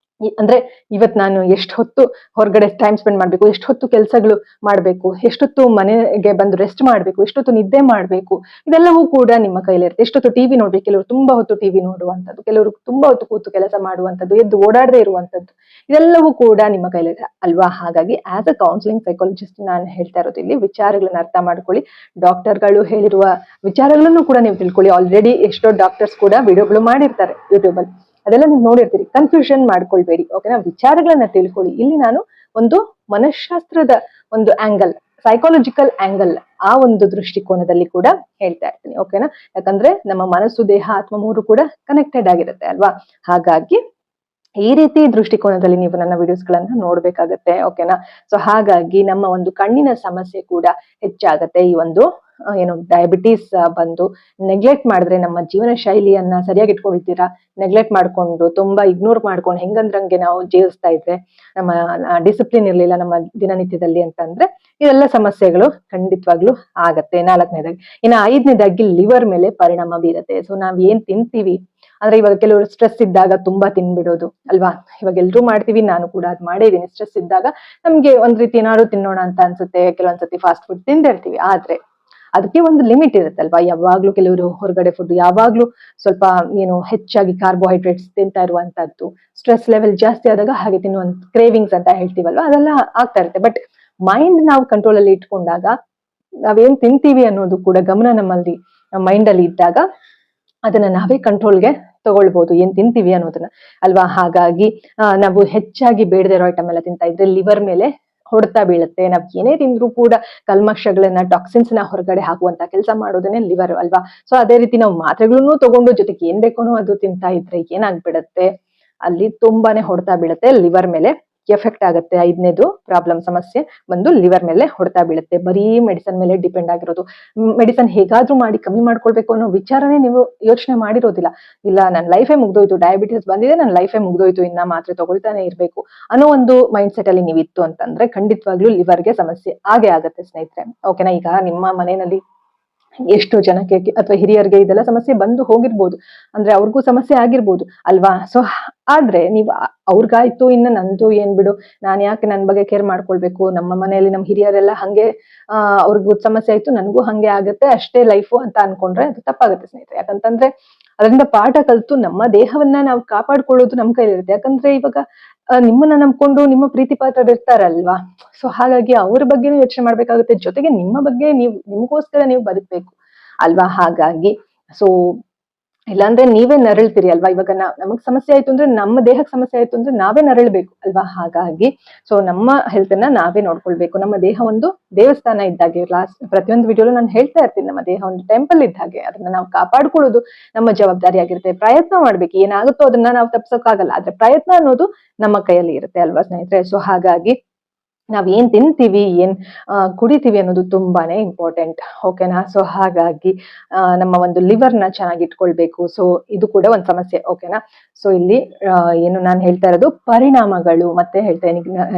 ಅಂದ್ರೆ ಇವತ್ ನಾನು ಎಷ್ಟು ಹೊತ್ತು ಹೊರಗಡೆ ಟೈಮ್ ಸ್ಪೆಂಡ್ ಮಾಡ್ಬೇಕು, ಎಷ್ಟು ಹೊತ್ತು ಕೆಲಸಗಳು ಮಾಡ್ಬೇಕು, ಎಷ್ಟೊತ್ತು ಮನೆಗೆ ಬಂದು ರೆಸ್ಟ್ ಮಾಡ್ಬೇಕು, ಎಷ್ಟೊತ್ತು ನಿದ್ದೆ ಮಾಡ್ಬೇಕು, ಇದೆಲ್ಲವೂ ಕೂಡ ನಿಮ್ಮ ಕೈಲಿರುತ್ತೆ. ಎಷ್ಟೊತ್ತು ಟಿವಿ ನೋಡ್ಬೇಕು, ಕೆಲವರು ತುಂಬಾ ಹೊತ್ತು ಟಿವಿ ನೋಡುವಂಥದ್ದು, ಕೆಲವರು ತುಂಬಾ ಹೊತ್ತು ಕೂತು ಕೆಲಸ ಮಾಡುವಂಥದ್ದು, ಎದ್ದು ಓಡಾಡದೇ ಇರುವಂತದ್ದು, ಇದೆಲ್ಲವೂ ಕೂಡ ನಿಮ್ಮ ಕೈಲಿದೆ ಅಲ್ವಾ. ಹಾಗಾಗಿ ಆಸ್ ಅ ಕೌನ್ಸಿಲಿಂಗ್ ಸೈಕಾಲಜಿಸ್ಟ್ ನಾನು ಹೇಳ್ತಾ ಇರೋದು ಇಲ್ಲಿ ವಿಚಾರಗಳನ್ನ ಅರ್ಥ ಮಾಡ್ಕೊಳ್ಳಿ. ಡಾಕ್ಟರ್ಗಳು ಹೇಳಿರುವ ವಿಚಾರಗಳನ್ನು ಕೂಡ ನೀವು ತಿಳ್ಕೊಳ್ಳಿ. ಆಲ್ರೆಡಿ ಎಷ್ಟೋ ಡಾಕ್ಟರ್ಸ್ ಕೂಡ ವಿಡಿಯೋಗಳು ಮಾಡಿರ್ತಾರೆ ಯೂಟ್ಯೂಬ್ ಅಲ್ಲಿ, ಅದೆಲ್ಲ ನೀವು ನೋಡಿರ್ತೀರಿ. ಕನ್ಫ್ಯೂಷನ್ ಮಾಡ್ಕೊಳ್ಬೇಡಿ. ಓಕೆನಾ, ವಿಚಾರಗಳನ್ನ ತಿಳ್ಕೊಳ್ಳಿ. ಇಲ್ಲಿ ನಾನು ಒಂದು ಮನಃಶಾಸ್ತ್ರದ ಒಂದು ಆಂಗಲ್, ಸೈಕಾಲಜಿಕಲ್ ಆಂಗಲ್, ಆ ಒಂದು ದೃಷ್ಟಿಕೋನದಲ್ಲಿ ಕೂಡ ಹೇಳ್ತಾ ಇರ್ತೀನಿ. ಓಕೆನಾ, ಯಾಕಂದ್ರೆ ನಮ್ಮ ಮನಸ್ಸು, ದೇಹ, ಆತ್ಮ 3 ಕೂಡ ಕನೆಕ್ಟೆಡ್ ಆಗಿರುತ್ತೆ ಅಲ್ವಾ. ಹಾಗಾಗಿ ಈ ರೀತಿ ದೃಷ್ಟಿಕೋನದಲ್ಲಿ ನೀವು ನನ್ನ ವಿಡಿಯೋಸ್ ಗಳನ್ನ ನೋಡ್ಬೇಕಾಗತ್ತೆ. ಓಕೆನಾ, ಸೊ ಹಾಗಾಗಿ ನಮ್ಮ ಒಂದು ಕಣ್ಣಿನ ಸಮಸ್ಯೆ ಕೂಡ ಹೆಚ್ಚಾಗತ್ತೆ. ಈ ಒಂದು ಏನು ಡಯಾಬಿಟೀಸ್ ಬಂದು ನೆಗ್ಲೆಕ್ಟ್ ಮಾಡಿದ್ರೆ, ನಮ್ಮ ಜೀವನ ಶೈಲಿಯನ್ನ ಸರಿಯಾಗಿ ಇಟ್ಕೊಳ್ತೀರಾ, ನೆಗ್ಲೆಕ್ಟ್ ಮಾಡ್ಕೊಂಡು ತುಂಬಾ ಇಗ್ನೋರ್ ಮಾಡ್ಕೊಂಡು ಹೆಂಗಂದ್ರಂಗೆ ನಾವು ಜೀವಿಸ್ತಾ ಇದ್ರೆ, ನಮ್ಮ ಡಿಸಿಪ್ಲಿನ್ ಇರ್ಲಿಲ್ಲ ನಮ್ಮ ದಿನನಿತ್ಯದಲ್ಲಿ ಅಂತಂದ್ರೆ ಇದೆಲ್ಲ ಸಮಸ್ಯೆಗಳು ಖಂಡಿತವಾಗ್ಲೂ ಆಗತ್ತೆ. 4ನೇದಾಗಿ. ಇನ್ನು 5ನೇದಾಗಿ ಲಿವರ್ ಮೇಲೆ ಪರಿಣಾಮ ಬೀರುತ್ತೆ. ಸೊ ನಾವ್ ಏನ್ ತಿಂತೀವಿ ಅಂದ್ರೆ ಇವಾಗ ಕೆಲವರು ಸ್ಟ್ರೆಸ್ ಇದ್ದಾಗ ತುಂಬಾ ತಿನ್ಬಿಡೋದು ಅಲ್ವಾ. ಇವಾಗ ಎಲ್ರೂ ಮಾಡ್ತೀವಿ, ನಾನು ಕೂಡ ಅದ್ ಮಾಡೇ ಇದೀನಿ. ಸ್ಟ್ರೆಸ್ ಇದ್ದಾಗ ನಮ್ಗೆ ಒಂದ್ ರೀತಿ ಏನಾದ್ರು ತಿನ್ನೋಣ ಅಂತ ಅನ್ಸುತ್ತೆ, ಕೆಲವೊಂದ್ಸತಿ ಫಾಸ್ಟ್ ಫುಡ್ ತಿಂದಿರ್ತೀವಿ. ಆದ್ರೆ ಅದಕ್ಕೆ ಒಂದು ಲಿಮಿಟ್ ಇರುತ್ತಲ್ವಾ. ಯಾವಾಗ್ಲೂ ಕೆಲವರು ಹೊರಗಡೆ ಫುಡ್, ಯಾವಾಗ್ಲೂ ಸ್ವಲ್ಪ ಏನು ಹೆಚ್ಚಾಗಿ ಕಾರ್ಬೋಹೈಡ್ರೇಟ್ಸ್ ತಿಂತಾ ಇರುವಂತದ್ದು, ಸ್ಟ್ರೆಸ್ ಲೆವೆಲ್ ಜಾಸ್ತಿ ಆದಾಗ ಹಾಗೆ ತಿನ್ನುವಂತ ಕ್ರೇವಿಂಗ್ಸ್ ಅಂತ ಹೇಳ್ತೀವಲ್ವಾ, ಅದೆಲ್ಲ ಆಗ್ತಾ ಇರುತ್ತೆ. ಬಟ್ ಮೈಂಡ್ ನಾವು ಕಂಟ್ರೋಲ್ ಅಲ್ಲಿ ಇಟ್ಕೊಂಡಾಗ, ನಾವೇನ್ ತಿಂತೀವಿ ಅನ್ನೋದು ಕೂಡ ಗಮನ ನಮ್ಮಲ್ಲಿ ಮೈಂಡ್ ಅಲ್ಲಿ ಇದ್ದಾಗ ಅದನ್ನ ನಾವೇ ಕಂಟ್ರೋಲ್ಗೆ ತಗೊಳ್ಬಹುದು, ಏನ್ ತಿಂತೀವಿ ಅನ್ನೋದನ್ನ ಅಲ್ವಾ. ಹಾಗಾಗಿ ನಾವು ಹೆಚ್ಚಾಗಿ ಬೇಡದೇ ಇರೋ ಐಟಮ್ ಎಲ್ಲ ತಿಂತಾ ಇದ್ರೆ ಲಿವರ್ ಮೇಲೆ ಹೊಡ್ತಾ ಬೀಳುತ್ತೆ. ನಾವ್ ಏನೇ ತಿಂದ್ರು ಕೂಡ ಕಲ್ಮಶಗಳನ್ನ ಟಾಕ್ಸಿನ್ಸ್ ನ ಹೊರಗಡೆ ಹಾಕುವಂತ ಕೆಲಸ ಮಾಡೋದೇನೆ ಲಿವರ್ ಅಲ್ವಾ. ಸೊ ಅದೇ ರೀತಿ ನಾವು ಮಾತ್ರೆಗಳನ್ನು ತಗೊಂಡು ಜೊತೆಗೆ ಏನ್ ಬೇಕೋ ಅದು ತಿಂತಾ ಇದ್ರೆ ಏನಾಗ್ಬಿಡತ್ತೆ, ಅಲ್ಲಿ ತುಂಬಾನೇ ಹೊಡ್ತಾ ಬೀಳುತ್ತೆ, ಲಿವರ್ ಮೇಲೆ ಎಫೆಕ್ಟ್ ಆಗುತ್ತೆ. 5ನೇದು ಪ್ರಾಬ್ಲಮ್ ಸಮಸ್ಯೆ ಬಂದು ಲಿವರ್ ಮೇಲೆ ಹೊಡ್ತಾ ಬೀಳುತ್ತೆ. ಬರೀ ಮೆಡಿಸನ್ ಮೇಲೆ ಡಿಪೆಂಡ್ ಆಗಿರೋದು. ಮೆಡಿಸನ್ ಹೇಗಾದ್ರೂ ಮಾಡಿ ಕಮ್ಮಿ ಮಾಡ್ಕೊಳ್ಬೇಕು ಅನ್ನೋ ವಿಚಾರನೇ ನೀವು ಯೋಚನೆ ಮಾಡಿರೋದಿಲ್ಲ. ಇಲ್ಲ ನನ್ನ ಲೈಫೇ ಮುಗ್ದೋಯ್ತು, ಡಯಾಬಿಟಿಸ್ ಬಂದಿದೆ, ನನ್ನ ಲೈಫೇ ಮುಗ್ದೋಯ್ತು, ಇನ್ನ ಮಾತ್ರೆ ತಗೊಳ್ತಾನೆ ಇರ್ಬೇಕು ಅನ್ನೋ ಒಂದು ಮೈಂಡ್ ಸೆಟ್ ಅಲ್ಲಿ ನೀವು ಇತ್ತು ಅಂತಂದ್ರೆ ಖಂಡಿತವಾಗ್ಲೂ ಲಿವರ್ಗೆ ಸಮಸ್ಯೆ ಆಗೇ ಆಗತ್ತೆ ಸ್ನೇಹಿತರೆ. ಓಕೆನಾ. ಈಗ ನಿಮ್ಮ ಮನೆಯಲ್ಲಿ ಎಷ್ಟೋ ಜನಕ್ಕೆ ಅಥವಾ ಹಿರಿಯರಿಗೆ ಇದೆಲ್ಲ ಸಮಸ್ಯೆ ಬಂದು ಹೋಗಿರ್ಬೋದು, ಅಂದ್ರೆ ಅವ್ರಿಗೂ ಸಮಸ್ಯೆ ಆಗಿರ್ಬೋದು ಅಲ್ವಾ. ಸೊ ಆದ್ರೆ ನೀವು ಅವ್ರಿಗಾಯ್ತು, ಇನ್ನು ನಂದು ಏನ್ ಬಿಡು, ನಾನ್ ಯಾಕೆ ನನ್ ಬಗ್ಗೆ ಕೇರ್ ಮಾಡ್ಕೊಳ್ಬೇಕು, ನಮ್ಮ ಮನೆಯಲ್ಲಿ ನಮ್ ಹಿರಿಯರೆಲ್ಲ ಹಂಗೆ ಅವ್ರಿಗೂ ಸಮಸ್ಯೆ ಆಯ್ತು, ನನ್ಗೂ ಹಂಗೆ ಆಗುತ್ತೆ, ಅಷ್ಟೇ ಲೈಫು ಅಂತ ಅನ್ಕೊಂಡ್ರೆ ಅದು ತಪ್ಪಾಗುತ್ತೆ ಸ್ನೇಹಿತರೆ. ಯಾಕಂತಂದ್ರೆ ಅದರಿಂದ ಪಾಠ ಕಲ್ತು ನಮ್ಮ ದೇಹವನ್ನ ನಾವು ಕಾಪಾಡ್ಕೊಳ್ಳೋದು ನಮ್ ಕೈಲಿರುತ್ತೆ. ಯಾಕಂದ್ರೆ ಇವಾಗ ನಿಮ್ಮನ್ನ ನಂಬ್ಕೊಂಡು ನಿಮ್ಮ ಪ್ರೀತಿ ಪಾತ್ರರು ಇರ್ತಾರಲ್ವಾ. ಸೊ ಹಾಗಾಗಿ ಅವ್ರ ಬಗ್ಗೆನೂ ಯೋಚನೆ ಮಾಡ್ಬೇಕಾಗುತ್ತೆ, ಜೊತೆಗೆ ನಿಮ್ಮ ಬಗ್ಗೆ ನಿಮ್ಗೋಸ್ಕರ ನೀವು ಬದುಕ್ಬೇಕು ಅಲ್ವಾ. ಹಾಗಾಗಿ ಸೊ ಇಲ್ಲಾಂದ್ರೆ ನೀವೇ ನರಳ್ತೀರಿ ಅಲ್ವಾ. ಇವಾಗ ನಮಗ್ ಸಮಸ್ಯೆ ಆಯ್ತು ಅಂದ್ರೆ, ನಮ್ಮ ದೇಹಕ್ಕೆ ಸಮಸ್ಯೆ ಆಯ್ತು ಅಂದ್ರೆ ನಾವೇ ನರಳ್ಬೇಕು ಅಲ್ವಾ. ಹಾಗಾಗಿ ಸೊ ನಮ್ಮ ಹೆಲ್ತ್ ಅನ್ನ ನಾವೇ ನೋಡ್ಕೊಳ್ಬೇಕು. ನಮ್ಮ ದೇಹ ಒಂದು ದೇವಸ್ಥಾನ ಇದ್ದಾಗೆ. ಪ್ರತಿಯೊಂದು ವಿಡಿಯೋಲು ನಾನು ಹೇಳ್ತಾ ಇರ್ತೀನಿ, ನಮ್ಮ ದೇಹ ಒಂದು ಟೆಂಪಲ್ ಇದ್ದಾಗೆ. ಅದನ್ನ ನಾವು ಕಾಪಾಡ್ಕೊಳ್ಳೋದು ನಮ್ಮ ಜವಾಬ್ದಾರಿ ಆಗಿರುತ್ತೆ. ಪ್ರಯತ್ನ ಮಾಡ್ಬೇಕು, ಏನಾಗುತ್ತೋ ಅದನ್ನ ನಾವು ತಪ್ಸೋಕ್ಕಾಗಲ್ಲ, ಆದ್ರೆ ಪ್ರಯತ್ನ ಅನ್ನೋದು ನಮ್ಮ ಕೈಯಲ್ಲಿ ಇರುತ್ತೆ ಅಲ್ವಾ ಸ್ನೇಹಿತರೆ. ಸೊ ಹಾಗಾಗಿ ನಾವ್ ಏನ್ ತಿಂತೀವಿ, ಏನ್ ಕುಡಿತೀವಿ ಅನ್ನೋದು ತುಂಬಾನೇ ಇಂಪಾರ್ಟೆಂಟ್. ಓಕೆನಾ. ಸೊ ಹಾಗಾಗಿ ನಮ್ಮ ಒಂದು ಲಿವರ್ ನ ಚೆನ್ನಾಗಿ ಇಟ್ಕೊಳ್ಬೇಕು. ಸೊ ಇದು ಕೂಡ ಒಂದ್ ಸಮಸ್ಯೆ. ಓಕೆನಾ. ಸೊ ಇಲ್ಲಿ ಏನು ನಾನು ಹೇಳ್ತಾ ಇರೋದು ಪರಿಣಾಮಗಳು ಮತ್ತೆ ಹೇಳ್ತಾ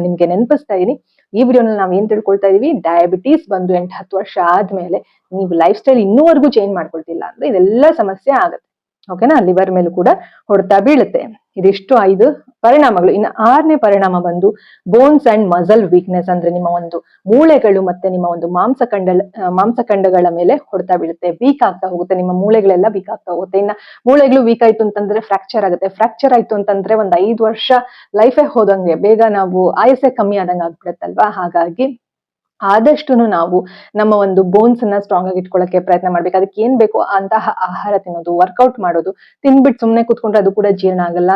ನಿಮ್ಗೆ ನೆನಪಿಸ್ತಾ ಇದೀನಿ. ಈ ವಿಡಿಯೋನಲ್ಲಿ ನಾವ್ ಏನ್ ತಿಳ್ಕೊಳ್ತಾ ಇದೀವಿ, ಡಯಾಬಿಟೀಸ್ ಬಂದು 8-10 ವರ್ಷ ಆದ್ಮೇಲೆ ನೀವು ಲೈಫ್ ಸ್ಟೈಲ್ ಇನ್ನೂವರೆಗೂ ಚೇಂಜ್ ಮಾಡ್ಕೊಳ್ತಿಲ್ಲ ಅಂದ್ರೆ ಇದೆಲ್ಲ ಸಮಸ್ಯೆ ಆಗುತ್ತೆ. ಓಕೆನಾ. ಲಿವರ್ ಮೇಲೂ ಕೂಡ ಹೊಡ್ತಾ ಬೀಳುತ್ತೆ. ಇದಿಷ್ಟು 5 ಪರಿಣಾಮಗಳು. ಇನ್ನು 6ನೇ ಪರಿಣಾಮ ಬಂದು ಬೋನ್ಸ್ ಅಂಡ್ ಮಸಲ್ ವೀಕ್ನೆಸ್, ಅಂದ್ರೆ ನಿಮ್ಮ ಒಂದು ಮೂಳೆಗಳು ಮತ್ತೆ ನಿಮ್ಮ ಒಂದು ಮಾಂಸಖಂಡಗಳ ಮೇಲೆ ಹೊಡ್ತಾ ಬೀಳುತ್ತೆ. ವೀಕ್ ಆಗ್ತಾ ಹೋಗುತ್ತೆ, ನಿಮ್ಮ ಮೂಳೆಗಳೆಲ್ಲ ವೀಕ್ ಆಗ್ತಾ ಹೋಗುತ್ತೆ. ಇನ್ನ ಮೂಳೆಗಳು ವೀಕ್ ಆಯ್ತು ಅಂತಂದ್ರೆ ಫ್ರಾಕ್ಚರ್ ಆಗುತ್ತೆ. ಫ್ರಾಕ್ಚರ್ ಆಯ್ತು ಅಂತಂದ್ರೆ ಒಂದ್ 5 ವರ್ಷ ಲೈಫೇ ಹೋದಂಗೆ, ಬೇಗ ನಾವು ಆಯಸ್ಸೇ ಕಮ್ಮಿ ಆದಂಗೆ ಆಗ್ಬಿಡುತ್ತಲ್ವಾ. ಹಾಗಾಗಿ ಆದಷ್ಟು ನಾವು ನಮ್ಮ ಒಂದು ಬೋನ್ಸ್ ಅನ್ನ ಸ್ಟ್ರಾಂಗ್ ಆಗಿ ಇಟ್ಕೊಳ್ಳಕ್ಕೆ ಪ್ರಯತ್ನ ಮಾಡ್ಬೇಕು. ಅದಕ್ಕೆ ಏನ್ ಬೇಕು ಅಂತಹ ಆಹಾರ ತಿನ್ನೋದು, ವರ್ಕೌಟ್ ಮಾಡೋದು. ತಿನ್ಬಿಟ್ಟು ಸುಮ್ನೆ ಕೂತ್ಕೊಂಡ್ರೆ ಅದು ಕೂಡ ಜೀರ್ಣ ಆಗಲ್ಲ,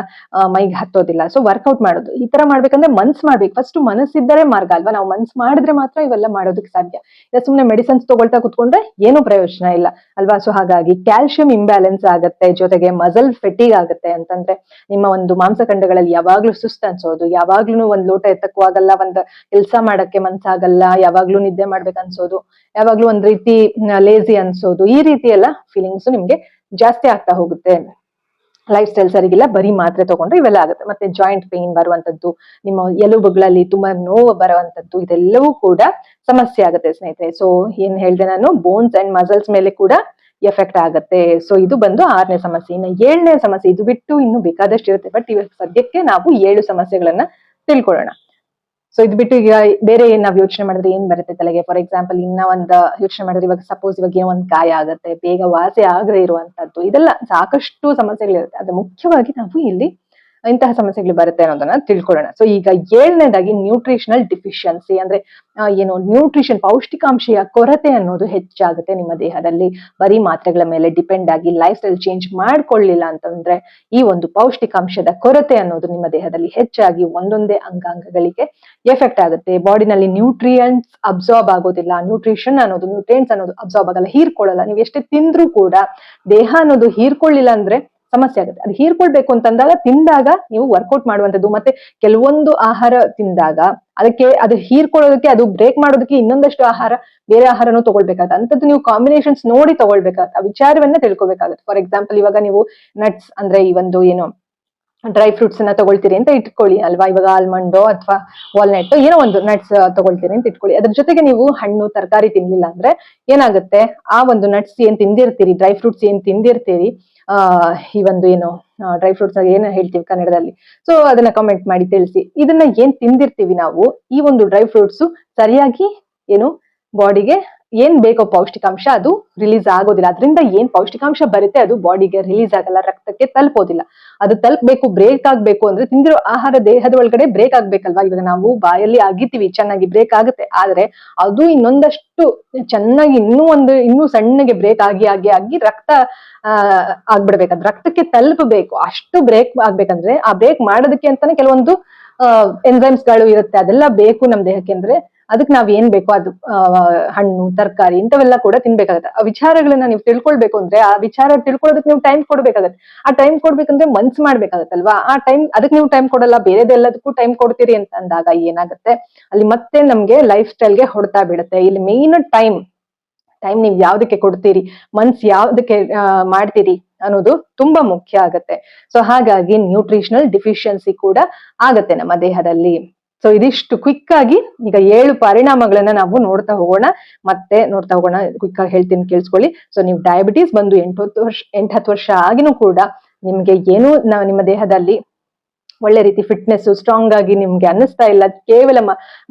ಮೈಗೆ ಹತ್ತೋದಿಲ್ಲ. ಸೊ ವರ್ಕೌಟ್ ಮಾಡೋದು, ಈ ತರ ಮಾಡ್ಬೇಕಂದ್ರೆ ಮನ್ಸ್ ಮಾಡ್ಬೇಕು. ಫಸ್ಟ್ ಮನಸ್ಸಿದ್ದರೆ ಮಾರ್ಗ ಅಲ್ವಾ. ನಾವು ಮನ್ಸ್ ಮಾಡಿದ್ರೆ ಮಾತ್ರ ಇವೆಲ್ಲ ಮಾಡೋದಕ್ಕೆ ಸಾಧ್ಯ. ಇಲ್ಲ ಸುಮ್ನೆ ಮೆಡಿಸಿನ್ಸ್ ತಗೊಳ್ತಾ ಕೂತ್ಕೊಂಡ್ರೆ ಏನು ಪ್ರಯೋಜನ ಇಲ್ಲ ಅಲ್ವಾ. ಸೊ ಹಾಗಾಗಿ ಕ್ಯಾಲ್ಸಿಯಂ ಇಂಬ್ಯಾಲೆನ್ಸ್ ಆಗುತ್ತೆ, ಜೊತೆಗೆ ಮಸಲ್ ಫೆಟಿಗ್ ಆಗುತ್ತೆ. ಅಂತಂದ್ರೆ ನಿಮ್ಮ ಒಂದು ಮಾಂಸಖಂಡಗಳಲ್ಲಿ ಯಾವಾಗ್ಲೂ ಸುಸ್ತು ಅನ್ಸೋದು, ಯಾವಾಗ್ಲೂ ಒಂದ್ ಲೋಟ ಎತ್ತಕ್ಕೂ ಆಗಲ್ಲ, ಒಂದ್ ಕೆಲ್ಸ ಮಾಡಕ್ಕೆ ಮನ್ಸಾಗಲ್ಲ, ಯಾವಾಗ್ಲೂ ನಿದ್ದೆ ಮಾಡ್ಬೇಕು ಅನ್ಸೋದು, ಯಾವಾಗ್ಲೂ ಒಂದ್ ರೀತಿ ಲೇಜಿ ಅನ್ಸೋದು, ಈ ರೀತಿ ಎಲ್ಲ ಫೀಲಿಂಗ್ಸ್ ನಿಮ್ಗೆ ಜಾಸ್ತಿ ಆಗ್ತಾ ಹೋಗುತ್ತೆ. ಲೈಫ್ ಸ್ಟೈಲ್ ಸರಿಗಿಲ್ಲ, ಬರೀ ಮಾತ್ರೆ ತಗೊಂಡ್ರೆ ಇವೆಲ್ಲ ಆಗುತ್ತೆ. ಮತ್ತೆ ಜಾಯಿಂಟ್ ಪೇನ್ ಬರುವಂತದ್ದು, ನಿಮ್ಮ ಎಲುಬುಗಳಲ್ಲಿ ತುಂಬಾ ನೋವು ಬರುವಂತದ್ದು, ಇದೆಲ್ಲವೂ ಕೂಡ ಸಮಸ್ಯೆ ಆಗುತ್ತೆ ಸ್ನೇಹಿತರೆ. ಸೊ ಏನ್ ಹೇಳ್ದೆ ನಾನು, ಬೋನ್ಸ್ ಅಂಡ್ ಮಸಲ್ಸ್ ಮೇಲೆ ಕೂಡ ಎಫೆಕ್ಟ್ ಆಗುತ್ತೆ. ಸೊ ಇದು ಬಂದು 6ನೇ ಸಮಸ್ಯೆ. ಇನ್ನು 7ನೇ ಸಮಸ್ಯೆ, ಇದು ಬಿಟ್ಟು ಇನ್ನು ಬೇಕಾದಷ್ಟು ಇರುತ್ತೆ, ಬಟ್ ಇವಾಗ ಸದ್ಯಕ್ಕೆ ನಾವು 7 ಸಮಸ್ಯೆಗಳನ್ನ ತಿಳ್ಕೊಳ್ಳೋಣ. ಸೊ ಇದು ಬಿಟ್ಟು ಈಗ ಬೇರೆ ಏನ್ ನಾವ್ ಯೋಚನೆ ಮಾಡಿದ್ರೆ ಏನ್ ಬರುತ್ತೆ ತಲೆಗೆ. ಫಾರ್ ಎಕ್ಸಾಂಪಲ್ ಇನ್ನ ಒಂದ್ ಯೋಚನೆ ಮಾಡಿದ್ರೆ, ಇವಾಗ ಸಪೋಸ್ ಇವಾಗ ಏನೋ ಒಂದ್ ಗಾಯ ಆಗತ್ತೆ, ಬೇಗ ವಾಸಿ ಆಗದೆ ಇರುವಂತದ್ದು, ಇದೆಲ್ಲ ಸಾಕಷ್ಟು ಸಮಸ್ಯೆಗಳಿರುತ್ತೆ. ಅದು ಮುಖ್ಯವಾಗಿ ನಾವು ಇಲ್ಲಿ ಇಂತಹ ಸಮಸ್ಯೆಗಳು ಬರುತ್ತೆ ಅನ್ನೋದನ್ನ ತಿಳ್ಕೊಳ್ಳೋಣ. ಸೊ ಈಗ 7ನೇದಾಗಿ ನ್ಯೂಟ್ರಿಷನಲ್ ಡಿಫಿಷಿಯನ್ಸಿ, ಅಂದ್ರೆ ಏನು ನ್ಯೂಟ್ರಿಷನ್, ಪೌಷ್ಟಿಕಾಂಶೀಯ ಕೊರತೆ ಅನ್ನೋದು ಹೆಚ್ಚಾಗುತ್ತೆ ನಿಮ್ಮ ದೇಹದಲ್ಲಿ. ಬರೀ ಮಾತ್ರೆಗಳ ಮೇಲೆ ಡಿಪೆಂಡ್ ಆಗಿ ಲೈಫ್ ಸ್ಟೈಲ್ ಚೇಂಜ್ ಮಾಡ್ಕೊಳ್ಳಿಲ್ಲ ಅಂತಂದ್ರೆ ಈ ಒಂದು ಪೌಷ್ಟಿಕಾಂಶದ ಕೊರತೆ ಅನ್ನೋದು ನಿಮ್ಮ ದೇಹದಲ್ಲಿ ಹೆಚ್ಚಾಗಿ ಒಂದೊಂದೇ ಅಂಗಾಂಗಗಳಿಗೆ ಎಫೆಕ್ಟ್ ಆಗುತ್ತೆ. ಬಾಡಿನಲ್ಲಿ ನ್ಯೂಟ್ರಿಯೆಂಟ್ಸ್ ಅಬ್ಸಾರ್ಬ್ ಆಗೋದಿಲ್ಲ, ನ್ಯೂಟ್ರಿಷನ್ ಅನ್ನೋದು, ನ್ಯೂಟ್ರಿಯೆಂಟ್ಸ್ ಅನ್ನೋದು ಅಬ್ಸಾರ್ಬ್ ಆಗಲ್ಲ, ಹೀರ್ಕೊಳ್ಳಲ್ಲ. ನೀವು ಎಷ್ಟೇ ತಿಂದ್ರೂ ಕೂಡ ದೇಹ ಅನ್ನೋದು ಹೀರ್ಕೊಳ್ಳಿಲ್ಲ ಅಂದ್ರೆ ಸಮಸ್ಯೆ ಆಗುತ್ತೆ. ಅದು ಹೀರ್ಕೊಳ್ಬೇಕು ಅಂತಂದಾಗ ತಿಂದಾಗ ನೀವು ವರ್ಕೌಟ್ ಮಾಡುವಂತದ್ದು, ಮತ್ತೆ ಕೆಲವೊಂದು ಆಹಾರ ತಿಂದಾಗ ಅದಕ್ಕೆ ಅದು ಹೀರ್ಕೊಳ್ಳೋದಕ್ಕೆ, ಅದು ಬ್ರೇಕ್ ಮಾಡೋದಕ್ಕೆ ಇನ್ನೊಂದಷ್ಟು ಆಹಾರ, ಬೇರೆ ಆಹಾರನೂ ತಗೊಳ್ಬೇಕಾಗತ್ತೆ. ಅಂತದ್ದು ನೀವು ಕಾಂಬಿನೇಷನ್ಸ್ ನೋಡಿ ತಗೊಳ್ಬೇಕಾಗತ್ತೆ, ಆ ವಿಚಾರವನ್ನ ತಿಳ್ಕೊಬೇಕಾಗತ್ತೆ. ಫಾರ್ ಎಕ್ಸಾಂಪಲ್ ಇವಾಗ ನೀವು ನಟ್ಸ್, ಅಂದ್ರೆ ಈ ಒಂದು ಏನು ಡ್ರೈ ಫ್ರೂಟ್ಸ್ ಅನ್ನ ತಗೊಳ್ತೀರಿ ಅಂತ ಇಟ್ಕೊಳ್ಳಿ ಅಲ್ವಾ. ಇವಾಗ ಆಲ್ಮಂಡೋ ಅಥವಾ ವಾಲ್ನಟ್ ಏನೋ ಒಂದು ನಟ್ಸ್ ತಗೊಳ್ತೀರಿ ಅಂತ ಇಟ್ಕೊಳ್ಳಿ. ಅದ್ರ ಜೊತೆಗೆ ನೀವು ಹಣ್ಣು ತರಕಾರಿ ತಿನ್ಲಿಲ್ಲ ಅಂದ್ರೆ ಏನಾಗುತ್ತೆ, ಆ ಒಂದು ನಟ್ಸ್ ಏನ್ ತಿಂದಿರ್ತೀರಿ, ಡ್ರೈ ಫ್ರೂಟ್ಸ್ ಏನ್ ತಿಂದಿರ್ತೀರಿ, ಈ ಒಂದು ಏನು ಡ್ರೈ ಫ್ರೂಟ್ಸ್ ಏನ್ ಹೇಳ್ತೀವಿ ಕನ್ನಡದಲ್ಲಿ, ಸೊ ಅದನ್ನ ಕಮೆಂಟ್ ಮಾಡಿ ತಿಳಿಸಿ. ಇದನ್ನ ಏನ್ ತಿಂದಿರ್ತೀವಿ ನಾವು, ಈ ಒಂದು ಡ್ರೈ ಫ್ರೂಟ್ಸ್ ಸರಿಯಾಗಿ ಏನು ಬಾಡಿಗೆ ಏನ್ ಬೇಕೋ ಪೌಷ್ಟಿಕಾಂಶ ಅದು ರಿಲೀಸ್ ಆಗೋದಿಲ್ಲ. ಅದರಿಂದ ಏನ್ ಪೌಷ್ಟಿಕಾಂಶ ಬರುತ್ತೆ ಅದು ಬಾಡಿಗೆ ರಿಲೀಸ್ ಆಗಲ್ಲ, ರಕ್ತಕ್ಕೆ ತಲುಪೋದಿಲ್ಲ. ಅದು ತಲುಪಬೇಕು, ಬ್ರೇಕ್ ಆಗ್ಬೇಕು ಅಂದ್ರೆ ತಿಂದಿರೋ ಆಹಾರ ದೇಹದ ಒಳಗಡೆ ಬ್ರೇಕ್ ಆಗ್ಬೇಕಲ್ವಾ. ಇವಾಗ ನಾವು ಬಾಯಲ್ಲಿ ಅಗಿತೀವಿ, ಚೆನ್ನಾಗಿ ಬ್ರೇಕ್ ಆಗುತ್ತೆ, ಆದ್ರೆ ಅದು ಇನ್ನೊಂದಷ್ಟು ಚೆನ್ನಾಗಿ ಇನ್ನೂ ಸಣ್ಣಗೆ ಬ್ರೇಕ್ ಆಗಿ ರಕ್ತ ಆಗ್ಬಿಡ್ಬೇಕು, ಅದು ರಕ್ತಕ್ಕೆ ತಲುಪಬೇಕು. ಅಷ್ಟು ಬ್ರೇಕ್ ಆಗ್ಬೇಕಂದ್ರೆ ಆ ಬ್ರೇಕ್ ಮಾಡೋದಕ್ಕೆ ಅಂತಾನೆ ಕೆಲವೊಂದು ಎನ್ಸೈಮ್ಸ್ ಗಳು ಇರುತ್ತೆ, ಅದೆಲ್ಲ ಬೇಕು ನಮ್ ದೇಹಕ್ಕೆ. ಅಂದ್ರೆ ಅದಕ್ಕೆ ನಾವ್ ಏನ್ ಬೇಕೋ ಅದು ಹಣ್ಣು ತರಕಾರಿ ಇಂಥವೆಲ್ಲ ಕೂಡ ತಿನ್ಬೇಕಾಗತ್ತೆ. ಆ ವಿಚಾರಗಳನ್ನ ನೀವು ತಿಳ್ಕೊಳ್ಬೇಕು ಅಂದ್ರೆ ಆ ವಿಚಾರ ತಿಳ್ಕೊಳ್ಳೋದಕ್ಕೆ ನೀವು ಟೈಮ್ ಕೊಡ್ಬೇಕಾಗತ್ತೆ. ಆ ಟೈಮ್ ಕೊಡ್ಬೇಕಂದ್ರೆ ಮನ್ಸ್ ಮಾಡ್ಬೇಕಾಗತ್ತಲ್ವಾ. ಆ ಟೈಮ್ ಅದಕ್ಕೆ ನೀವು ಟೈಮ್ ಕೊಡಲ್ಲ, ಬೇರೆದೆಲ್ಲದಕ್ಕೂ ಟೈಮ್ ಕೊಡ್ತೀರಿ ಅಂತ ಅಂದಾಗ ಏನಾಗುತ್ತೆ, ಅಲ್ಲಿ ಮತ್ತೆ ನಮ್ಗೆ ಲೈಫ್ ಸ್ಟೈಲ್ಗೆ ಹೊಡ್ತಾ ಬಿಡುತ್ತೆ. ಇಲ್ಲಿ ಮೇನ್ ಟೈಮ್ ನೀವ್ ಯಾವ್ದಕ್ಕೆ ಕೊಡ್ತೀರಿ, ಮನ್ಸ್ ಯಾವ್ದಕ್ಕೆ ಮಾಡ್ತೀರಿ ಅನ್ನೋದು ತುಂಬಾ ಮುಖ್ಯ ಆಗತ್ತೆ. ಸೊ ಹಾಗಾಗಿ ನ್ಯೂಟ್ರಿಷನಲ್ ಡಿಫಿಷಿಯನ್ಸಿ ಕೂಡ ಆಗತ್ತೆ ನಮ್ಮ ದೇಹದಲ್ಲಿ. ಸೊ ಇದಿಷ್ಟು ಕ್ವಿಕ್ ಆಗಿ ಈಗ 7 ಪರಿಣಾಮಗಳನ್ನ ನಾವು ನೋಡ್ತಾ ಹೋಗೋಣ. ಕ್ವಿಕ್ ಆಗಿ ಹೇಳ್ತೀನಿ ಕೇಳಿಸ್ಕೊಳ್ಳಿ. ಸೊ ನೀವು ಡಯಾಬಿಟೀಸ್ ಬಂದು 8-10 ವರ್ಷ ಆಗಿನೂ ಕೂಡ ನಿಮ್ಗೆ ಏನು ನಿಮ್ಮ ದೇಹದಲ್ಲಿ ಒಳ್ಳೆ ರೀತಿ ಫಿಟ್ನೆಸ್ ಸ್ಟ್ರಾಂಗ್ ಆಗಿ ನಿಮ್ಗೆ ಅನ್ನಿಸ್ತಾ ಇಲ್ಲ, ಕೇವಲ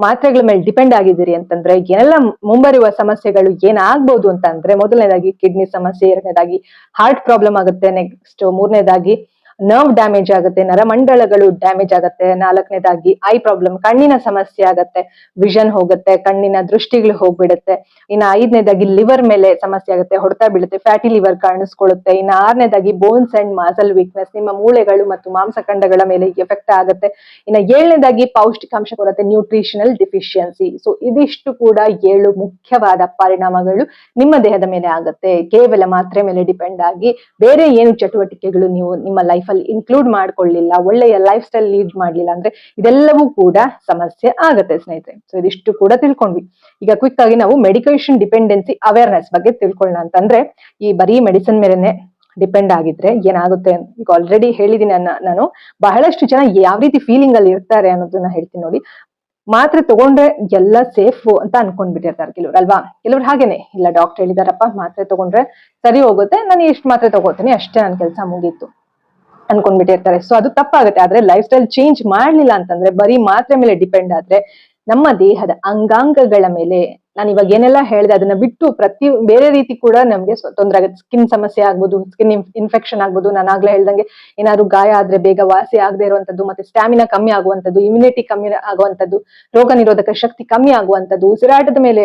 ಮಾತ್ರೆಗಳ ಮೇಲೆ ಡಿಪೆಂಡ್ ಆಗಿದ್ದೀರಿ ಅಂತಂದ್ರೆ ಏನೆಲ್ಲ ಮುಂಬರುವ ಸಮಸ್ಯೆಗಳು ಏನಾಗ್ಬೋದು ಅಂತ ಅಂದ್ರೆ, ಮೊದಲನೇದಾಗಿ ಕಿಡ್ನಿ ಸಮಸ್ಯೆ, ಎರಡನೇದಾಗಿ ಹಾರ್ಟ್ ಪ್ರಾಬ್ಲಮ್ ಆಗುತ್ತೆ, ನೆಕ್ಸ್ಟ್ ಮೂರನೇದಾಗಿ ನರ್ವ್ ಡ್ಯಾಮೇಜ್ ಆಗುತ್ತೆ, ನರಮಂಡಲಗಳು ಡ್ಯಾಮೇಜ್ ಆಗುತ್ತೆ, ನಾಲ್ಕನೇದಾಗಿ ಐ ಪ್ರಾಬ್ಲಮ್, ಕಣ್ಣಿನ ಸಮಸ್ಯೆ ಆಗತ್ತೆ, ವಿಷನ್ ಹೋಗುತ್ತೆ, ಕಣ್ಣಿನ ದೃಷ್ಟಿಗಳು ಹೋಗ್ಬಿಡುತ್ತೆ. ಇನ್ನು ಐದನೇದಾಗಿ ಲಿವರ್ ಮೇಲೆ ಸಮಸ್ಯೆ ಆಗುತ್ತೆ, ಹೊಡ್ತಾ ಬೀಳುತ್ತೆ, ಫ್ಯಾಟಿ ಲಿವರ್ ಕಾಣಿಸ್ಕೊಳ್ಳುತ್ತೆ. ಇನ್ನು ಆರನೇದಾಗಿ ಬೋನ್ಸ್ ಅಂಡ್ ಮಸಲ್ ವೀಕ್ನೆಸ್, ನಿಮ್ಮ ಮೂಳೆಗಳು ಮತ್ತು ಮಾಂಸಖಂಡಗಳ ಮೇಲೆ ಎಫೆಕ್ಟ್ ಆಗುತ್ತೆ. ಇನ್ನು ಏಳನೇದಾಗಿ ಪೌಷ್ಟಿಕಾಂಶ ಕೊರತೆ, ನ್ಯೂಟ್ರಿಷನಲ್ ಡಿಫಿಷಿಯನ್ಸಿ. ಸೊ ಇದಿಷ್ಟು ಕೂಡ 7 ಮುಖ್ಯವಾದ ಪರಿಣಾಮಗಳು ನಿಮ್ಮ ದೇಹದ ಮೇಲೆ ಆಗುತ್ತೆ, ಕೇವಲ ಮಾತ್ರೆ ಮೇಲೆ ಡಿಪೆಂಡ್ ಆಗಿ. ಬೇರೆ ಏನು ಚಟುವಟಿಕೆಗಳು ನೀವು ನಿಮ್ಮ ಲೈಫ್ ಅಲ್ಲಿ ಇನ್ಕ್ಲೂಡ್ ಮಾಡ್ಕೊಳ್ಳಿಲ್ಲ, ಒಳ್ಳೆಯ ಲೈಫ್ ಸ್ಟೈಲ್ ಲೀಡ್ ಮಾಡ್ಲಿಲ್ಲ ಅಂದ್ರೆ ಇದೆಲ್ಲವೂ ಕೂಡ ಸಮಸ್ಯೆ ಆಗತ್ತೆ ಸ್ನೇಹಿತರೆ. ಸೊ ಇದಿಷ್ಟು ಕೂಡ ತಿಳ್ಕೊಂಡ್ವಿ. ಈಗ ಕ್ವಿಕ್ ಆಗಿ ನಾವು ಮೆಡಿಕೇಶನ್ ಡಿಪೆಂಡೆನ್ಸಿ ಅವೇರ್ನೆಸ್ ಬಗ್ಗೆ ತಿಳ್ಕೊಳ್ಳೋಣ. ಅಂತಂದ್ರೆ ಈ ಬರೀ ಮೆಡಿಸಿನ್ ಮೇಲೆನೆ ಡಿಪೆಂಡ್ ಆಗಿದ್ರೆ ಏನಾಗುತ್ತೆ, ಈಗ ಆಲ್ರೆಡಿ ಹೇಳಿದೀನಿ ನಾನು. ಬಹಳಷ್ಟು ಜನ ಯಾವ ರೀತಿ ಫೀಲಿಂಗ್ ಅಲ್ಲಿ ಇರ್ತಾರೆ ಅನ್ನೋದನ್ನ ಹೇಳ್ತೀನಿ ನೋಡಿ. ಮಾತ್ರೆ ತಗೊಂಡ್ರೆ ಎಲ್ಲ ಸೇಫ್ ಅಂತ ಅನ್ಕೊಂಡ್ಬಿಟ್ಟಿರ್ತಾರೆ ಕೆಲವ್ರು ಅಲ್ವಾ. ಕೆಲವ್ರು ಹಾಗೇನೆ, ಇಲ್ಲ ಡಾಕ್ಟರ್ ಹೇಳಿದಾರಪ್ಪ ಮಾತ್ರೆ ತಗೊಂಡ್ರೆ ಸರಿ ಹೋಗುತ್ತೆ, ನಾನು ಎಷ್ಟು ಮಾತ್ರೆ ತಗೋತೀನಿ ಅಷ್ಟೇ, ನನ್ ಕೆಲಸ ಮುಗೀತು ಅನ್ಕೊಂಡ್ಬಿಟ್ಟಿರ್ತಾರೆ. ಸೊ ಅದು ತಪ್ಪಾಗುತ್ತೆ. ಆದ್ರೆ ಲೈಫ್ ಸ್ಟೈಲ್ ಚೇಂಜ್ ಮಾಡ್ಲಿಲ್ಲ ಅಂತಂದ್ರೆ, ಬರೀ ಮಾತ್ರೆ ಮೇಲೆ ಡಿಪೆಂಡ್ ಆದ್ರೆ ನಮ್ಮ ದೇಹದ ಅಂಗಾಂಗಗಳ ಮೇಲೆ, ನಾನು ಇವಾಗ ಏನೆಲ್ಲ ಹೇಳಿದೆ ಅದನ್ನ ಬಿಟ್ಟು ಬೇರೆ ರೀತಿ ಕೂಡ ನಮ್ಗೆ ತೊಂದರೆ ಆಗುತ್ತೆ. ಸ್ಕಿನ್ ಸಮಸ್ಯೆ ಆಗ್ಬೋದು, ಸ್ಕಿನ್ ಇನ್ಫೆಕ್ಷನ್ ಆಗ್ಬೋದು, ನಾನು ಆಗ್ಲೇ ಹೇಳ್ದಂಗೆ ಏನಾದ್ರು ಗಾಯ ಆದ್ರೆ ಬೇಗ ವಾಸಿ ಆಗದೆ ಇರುವಂತದ್ದು, ಮತ್ತೆ ಸ್ಟಾಮಿನಾ ಕಮ್ಮಿ ಆಗುವಂತದ್ದು, ಇಮ್ಯುನಿಟಿ ಕಮ್ಮಿ ಆಗುವಂತದ್ದು, ರೋಗ ನಿರೋಧಕ ಶಕ್ತಿ ಕಮ್ಮಿ ಆಗುವಂತದ್ದು, ಉಸಿರಾಟದ ಮೇಲೆ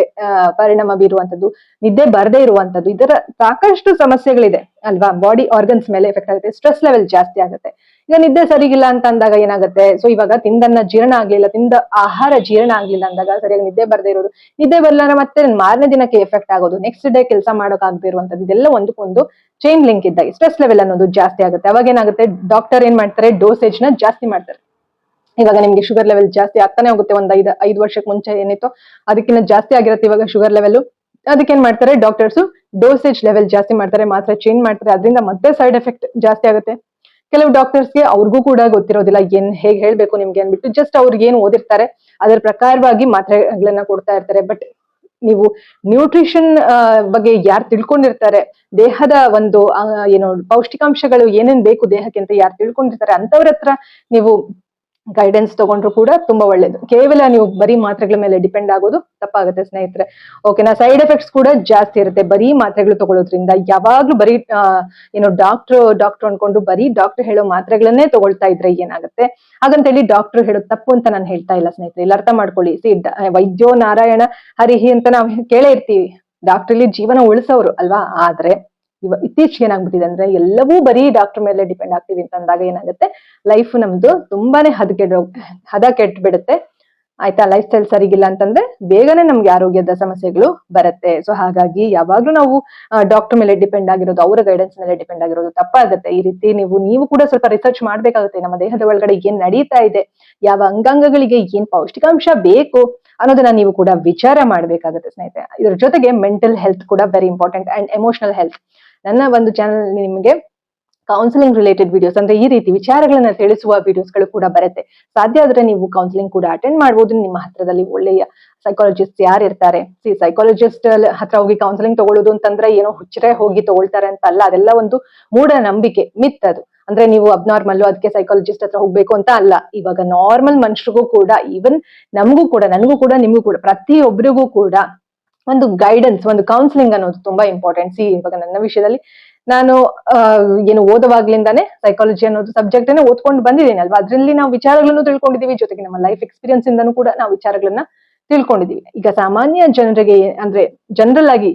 ಪರಿಣಾಮ ಬೀರುವಂತದ್ದು, ನಿದ್ದೆ ಬರದೇ ಇರುವಂತದ್ದು, ಇದರ ಸಾಕಷ್ಟು ಸಮಸ್ಯೆಗಳಿದೆ ಅಲ್ವಾ. ಬಾಡಿ ಆರ್ಗನ್ಸ್ ಮೇಲೆ ಎಫೆಕ್ಟ್ ಆಗುತ್ತೆ, ಸ್ಟ್ರೆಸ್ ಲೆವೆಲ್ ಜಾಸ್ತಿ ಆಗುತ್ತೆ. ಈಗ ನಿದ್ದೆ ಸರಿಗಿಲ್ಲ ಅಂತ ಅಂದಾಗ ಏನಾಗುತ್ತೆ, ಸೊ ಇವಾಗ ತಿಂದನ್ನ ಜೀರ್ಣ ಆಗ್ಲಿಲ್ಲ, ತಿಂದ ಆಹಾರ ಜೀರ್ಣ ಆಗ್ಲಿಲ್ಲ ಅಂದಾಗ ಸರಿಯಾಗಿ ನಿದ್ದೆ ಬರದೇ ಇರೋದು, ನಿದ್ದೆ ಬರ್ಲಿಲ್ಲ ಮತ್ತೆ ಮಾರನೇ ದಿನಕ್ಕೆ ಎಫೆಕ್ಟ್ ಆಗೋದು, ನೆಕ್ಸ್ಟ್ ಡೇ ಕೆಲಸ ಮಾಡೋಕ್ ಆಗದೆ ಇರುವಂತದ್ದು, ಇದೆಲ್ಲ ಒಂದಕ್ಕೊಂದು ಚೈನ್ ಲಿಂಕ್ ಇದ್ದಾಗ ಸ್ಟ್ರೆಸ್ ಲೆವೆಲ್ ಅನ್ನೋದು ಜಾಸ್ತಿ ಆಗುತ್ತೆ. ಅವಾಗ ಏನಾಗುತ್ತೆ, ಡಾಕ್ಟರ್ ಏನ್ ಮಾಡ್ತಾರೆ, ಡೋಸೇಜ್ ನ ಜಾಸ್ತಿ ಮಾಡ್ತಾರೆ. ಇವಾಗ ನಿಮ್ಗೆ ಶುಗರ್ ಲೆವೆಲ್ ಜಾಸ್ತಿ ಆಗ್ತಾನೆ ಹೋಗುತ್ತೆ. ಒಂದ್ 5 ವರ್ಷಕ್ಕೆ ಮುಂಚೆ ಏನಿತ್ತು ಅದಕ್ಕಿಂತ ಜಾಸ್ತಿ ಆಗಿರುತ್ತೆ ಇವಾಗ ಶುಗರ್ ಲೆವೆಲ್. ಅದಕ್ಕೇನ್ ಮಾಡ್ತಾರೆ ಡಾಕ್ಟರ್ಸ್, ಡೋಸೇಜ್ ಲೆವೆಲ್ ಜಾಸ್ತಿ ಮಾಡ್ತಾರೆ, ಮಾತ್ರೆ ಚೇಂಜ್ ಮಾಡ್ತಾರೆ. ಅದರಿಂದ ಮತ್ತೆ ಸೈಡ್ ಎಫೆಕ್ಟ್ ಜಾಸ್ತಿ ಆಗುತ್ತೆ. ಕೆಲವು ಡಾಕ್ಟರ್ಸ್ಗೆ ಅವ್ರಿಗೂ ಕೂಡ ಗೊತ್ತಿರೋದಿಲ್ಲ ಹೇಗ್ ಹೇಳ್ಬೇಕು ನಿಮ್ಗೆ ಅನ್ಬಿಟ್ಟು, ಜಸ್ಟ್ ಅವ್ರಿಗೆ ಏನ್ ಓದಿರ್ತಾರೆ ಅದರ ಪ್ರಕಾರವಾಗಿ ಮಾತ್ರೆಗಳನ್ನ ಕೊಡ್ತಾ ಇರ್ತಾರೆ. ಬಟ್ ನೀವು ನ್ಯೂಟ್ರಿಷನ್ ಬಗ್ಗೆ ಯಾರು ತಿಳ್ಕೊಂಡಿರ್ತಾರೆ, ದೇಹದ ಒಂದು ಪೌಷ್ಟಿಕಾಂಶಗಳು ಏನೇನ್ ಬೇಕು ದೇಹಕ್ಕೆ ಅಂತ ಯಾರು ತಿಳ್ಕೊಂಡಿರ್ತಾರೆ ಅಂತವ್ರ ಹತ್ರ ನೀವು ಗೈಡೆನ್ಸ್ ತಗೊಂಡ್ರು ಕೂಡ ತುಂಬಾ ಒಳ್ಳೇದು. ಕೇವಲ ನೀವು ಬರೀ ಮಾತ್ರೆಗಳ ಮೇಲೆ ಡಿಪೆಂಡ್ ಆಗೋದು ತಪ್ಪಾಗುತ್ತೆ ಸ್ನೇಹಿತರೆ. ಓಕೆನಾ. ಸೈಡ್ ಎಫೆಕ್ಟ್ಸ್ ಕೂಡ ಜಾಸ್ತಿ ಇರುತ್ತೆ ಬರೀ ಮಾತ್ರೆಗಳು ತಗೊಳ್ಳೋದ್ರಿಂದ. ಯಾವಾಗ್ಲೂ ಬರೀ ಡಾಕ್ಟರ್ ಅನ್ಕೊಂಡು ಬರೀ ಡಾಕ್ಟರ್ ಹೇಳೋ ಮಾತ್ರೆಗಳನ್ನೇ ತಗೊಳ್ತಾ ಇದ್ರೆ ಏನಾಗುತ್ತೆ, ಹಾಗಂತೇಳಿ ಡಾಕ್ಟರ್ ಹೇಳೋದು ತಪ್ಪು ಅಂತ ನಾನು ಹೇಳ್ತಾ ಇಲ್ಲ ಸ್ನೇಹಿತರೆ, ಇಲ್ಲಿ ಅರ್ಥ ಮಾಡ್ಕೊಳ್ಳಿ. ವೈದ್ಯೋ ನಾರಾಯಣ ಹರಿಹಿ ಅಂತ ನಾವು ಕೇಳೇ ಇರ್ತೀವಿ, ಡಾಕ್ಟರ್ಲಿ ಜೀವನ ಉಳಿಸೋರು ಅಲ್ವಾ. ಆದ್ರೆ ಇತ್ತೀಚೆಗೆ ಏನಾಗ್ಬಿಟ್ಟಿದೆ ಅಂದ್ರೆ ಎಲ್ಲವೂ ಬರೀ ಡಾಕ್ಟರ್ ಮೇಲೆ ಡಿಪೆಂಡ್ ಆಗ್ತೀವಿ ಅಂತ ಅಂದಾಗ ಏನಾಗುತ್ತೆ, ಲೈಫ್ ನಮ್ದು ತುಂಬಾನೇ ಹದ ಕೆಟ್ಟು ಬಿಡುತ್ತೆ ಆಯ್ತಾ. ಲೈಫ್ ಸ್ಟೈಲ್ ಸರಿಗಿಲ್ಲ ಅಂತಂದ್ರೆ ಬೇಗನೆ ನಮ್ಗೆ ಆರೋಗ್ಯದ ಸಮಸ್ಯೆಗಳು ಬರುತ್ತೆ. ಸೊ ಹಾಗಾಗಿ ಯಾವಾಗ್ಲೂ ನಾವು ಡಾಕ್ಟರ್ ಮೇಲೆ ಡಿಪೆಂಡ್ ಆಗಿರೋದು, ಅವರ ಗೈಡೆನ್ಸ್ ಮೇಲೆ ಡಿಪೆಂಡ್ ಆಗಿರೋದು ತಪ್ಪಾಗುತ್ತೆ. ಈ ರೀತಿ ನೀವು ಕೂಡ ಸ್ವಲ್ಪ ರಿಸರ್ಚ್ ಮಾಡ್ಬೇಕಾಗುತ್ತೆ. ನಮ್ಮ ದೇಹದ ಒಳಗಡೆ ಏನ್ ನಡೀತಾ ಇದೆ, ಯಾವ ಅಂಗಾಂಗಗಳಿಗೆ ಏನ್ ಪೌಷ್ಟಿಕಾಂಶ ಬೇಕು ಅನ್ನೋದನ್ನ ನೀವು ಕೂಡ ವಿಚಾರ ಮಾಡ್ಬೇಕಾಗುತ್ತೆ ಸ್ನೇಹಿತರೆ. ಇದ್ರ ಜೊತೆಗೆ ಮೆಂಟಲ್ ಹೆಲ್ತ್ ಕೂಡ very important and emotional health. ನನ್ನ ಒಂದು ಚಾನಲ್ ನಿಮಗೆ ಕೌನ್ಸಿಲಿಂಗ್ ರಿಲೇಟೆಡ್ ವಿಡಿಯೋಸ್ ಅಂದ್ರೆ ಈ ರೀತಿ ವಿಚಾರಗಳನ್ನ ತಿಳಿಸುವ ವಿಡಿಯೋಸ್ಗಳು ಕೂಡ ಬರುತ್ತೆ. ಸಾಧ್ಯ ಆದ್ರೆ ನೀವು ಕೌನ್ಸಿಲಿಂಗ್ ಕೂಡ ಅಟೆಂಡ್ ಮಾಡ್ಬೋದು. ನಿಮ್ಮ ಹತ್ರದಲ್ಲಿ ಒಳ್ಳೆಯ ಸೈಕಾಲಜಿಸ್ಟ್ ಯಾರು ಇರ್ತಾರೆ, ಸೈಕಾಲಜಿಸ್ಟ್ ಹತ್ರ ಹೋಗಿ ಕೌನ್ಸಿಲಿಂಗ್ ತಗೊಳ್ಳೋದು ಅಂತಂದ್ರೆ ಏನೋ ಹುಚ್ಚರೇ ಹೋಗಿ ತಗೊಳ್ತಾರೆ ಅಂತ ಅಲ್ಲ. ಅದೆಲ್ಲ ಒಂದು ಮೂಢ ನಂಬಿಕೆ, ಮಿತ್ ಅದು. ಅಂದ್ರೆ ನೀವು ಅಬ್ನಾರ್ಮಲ್ ಅದಕ್ಕೆ ಸೈಕಾಲಜಿಸ್ಟ್ ಹತ್ರ ಹೋಗ್ಬೇಕು ಅಂತ ಅಲ್ಲ. ಇವಾಗ ನಾರ್ಮಲ್ ಮನುಷ್ಯರಿಗೂ ಕೂಡ, ಈವನ್ ನನಗೂ ಕೂಡ ನಿಮ್ಗೂ ಕೂಡ, ಪ್ರತಿಯೊಬ್ಬರಿಗೂ ಕೂಡ ಒಂದು ಗೈಡೆನ್ಸ್, ಒಂದು ಕೌನ್ಸಿಲಿಂಗ್ ಅನ್ನೋದು ತುಂಬಾ ಇಂಪಾರ್ಟೆಂಟ್. ಇವಾಗ ನನ್ನ ವಿಷಯದಲ್ಲಿ ನಾನು ಓದುವಾಗ್ಲಿಂದಾನೇ ಸೈಕಾಲಜಿ ಅನ್ನೋದು ಸಬ್ಜೆಕ್ಟ್ ಅನ್ನ ಓದ್ಕೊಂಡು ಬಂದಿದ್ದೀನಿ ಅಲ್ವಾ. ಅದ್ರಲ್ಲಿ ನಾವು ವಿಚಾರಗಳನ್ನು ತಿಳ್ಕೊಂಡಿದೀವಿ, ಜೊತೆಗೆ ನಮ್ಮ ಲೈಫ್ ಎಕ್ಸ್ಪೀರಿಯನ್ಸ್ ಇಂದನೂ ಕೂಡ ನಾವು ವಿಚಾರಗಳನ್ನ ತಿಳ್ಕೊಂಡಿದೀವಿ. ಈಗ ಸಾಮಾನ್ಯ ಜನರಿಗೆ ಅಂದ್ರೆ ಜನರಲ್ ಆಗಿ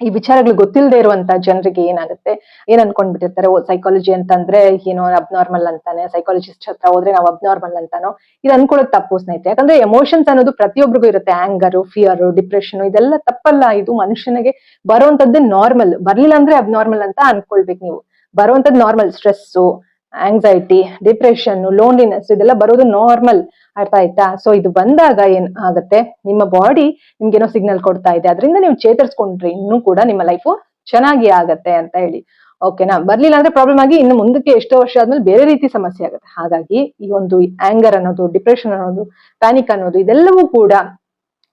ಈ ವಿಚಾರಗಳು ಗೊತ್ತಿಲ್ಲದೆ ಇರುವಂತ ಜನರಿಗೆ ಏನಾಗುತ್ತೆ, ಏನ್ ಅನ್ಕೊಂಡ್ಬಿಟ್ಟಿರ್ತಾರೆ, ಓ ಸೈಕಾಲಜಿ ಅಂತಂದ್ರೆ ಏನೋ ಅಬ್ನಾರ್ಮಲ್ ಅಂತಾನೆ, ಸೈಕಾಲಜಿಸ್ಟ್ ಹತ್ರ ಹೋದ್ರೆ ನಾವು ಅಬ್ನಾರ್ಮಲ್ ಅಂತಾನೋ, ಇದು ಅನ್ಕೊಳ್ಳೋದು ತಪ್ಪು ಸ್ನೇಹಿತರೆ. ಯಾಕಂದ್ರೆ ಎಮೋಷನ್ಸ್ ಅನ್ನೋದು ಪ್ರತಿಯೊಬ್ಬರಿಗೂ ಇರುತ್ತೆ. ಆಂಗರ್, ಫಿಯರ್, ಡಿಪ್ರೆಷನ್ ಇದೆಲ್ಲ ತಪ್ಪಲ್ಲ. ಇದು ಮನುಷ್ಯನಿಗೆ ಬರುವಂತದ್ದೇ ನಾರ್ಮಲ್. ಬರ್ಲಿಲ್ಲ ಅಂದ್ರೆ ಅಬ್ನಾರ್ಮಲ್ ಅಂತ ಅನ್ಕೊಳ್ಬೇಕು ನೀವು. ಬರುವಂತದ್ದು normal. Stress, anxiety, depression, loneliness ಇದೆಲ್ಲ ಬರೋದು ನಾರ್ಮಲ್. ಅರ್ಥ ಆಯ್ತಾ? ಸೊ ಇದು ಬಂದಾಗ ಏನ್ ಆಗತ್ತೆ, ನಿಮ್ಮ ಬಾಡಿ ನಿಮ್ಗೇನೋ ಸಿಗ್ನಲ್ ಕೊಡ್ತಾ ಇದೆ, ಅದರಿಂದ ನೀವು ಚೇತರಿಸ್ಕೊಂಡ್ರೆ ಇನ್ನೂ ಕೂಡ ನಿಮ್ಮ ಲೈಫು ಚೆನ್ನಾಗಿ ಆಗತ್ತೆ ಅಂತ ಹೇಳಿ. ಓಕೆನಾ? ಬರ್ಲಿಲ್ಲ ಅಂದ್ರೆ ಪ್ರಾಬ್ಲಮ್ ಆಗಿ ಇನ್ನು ಮುಂದಕ್ಕೆ ಎಷ್ಟೋ ವರ್ಷ ಆದ್ಮೇಲೆ ಬೇರೆ ರೀತಿ ಸಮಸ್ಯೆ ಆಗುತ್ತೆ. ಹಾಗಾಗಿ ಈ ಒಂದು ಆಂಗರ್ ಅನ್ನೋದು, ಡಿಪ್ರೆಷನ್ ಅನ್ನೋದು, ಪ್ಯಾನಿಕ್ ಅನ್ನೋದು ಇದೆಲ್ಲವೂ ಕೂಡ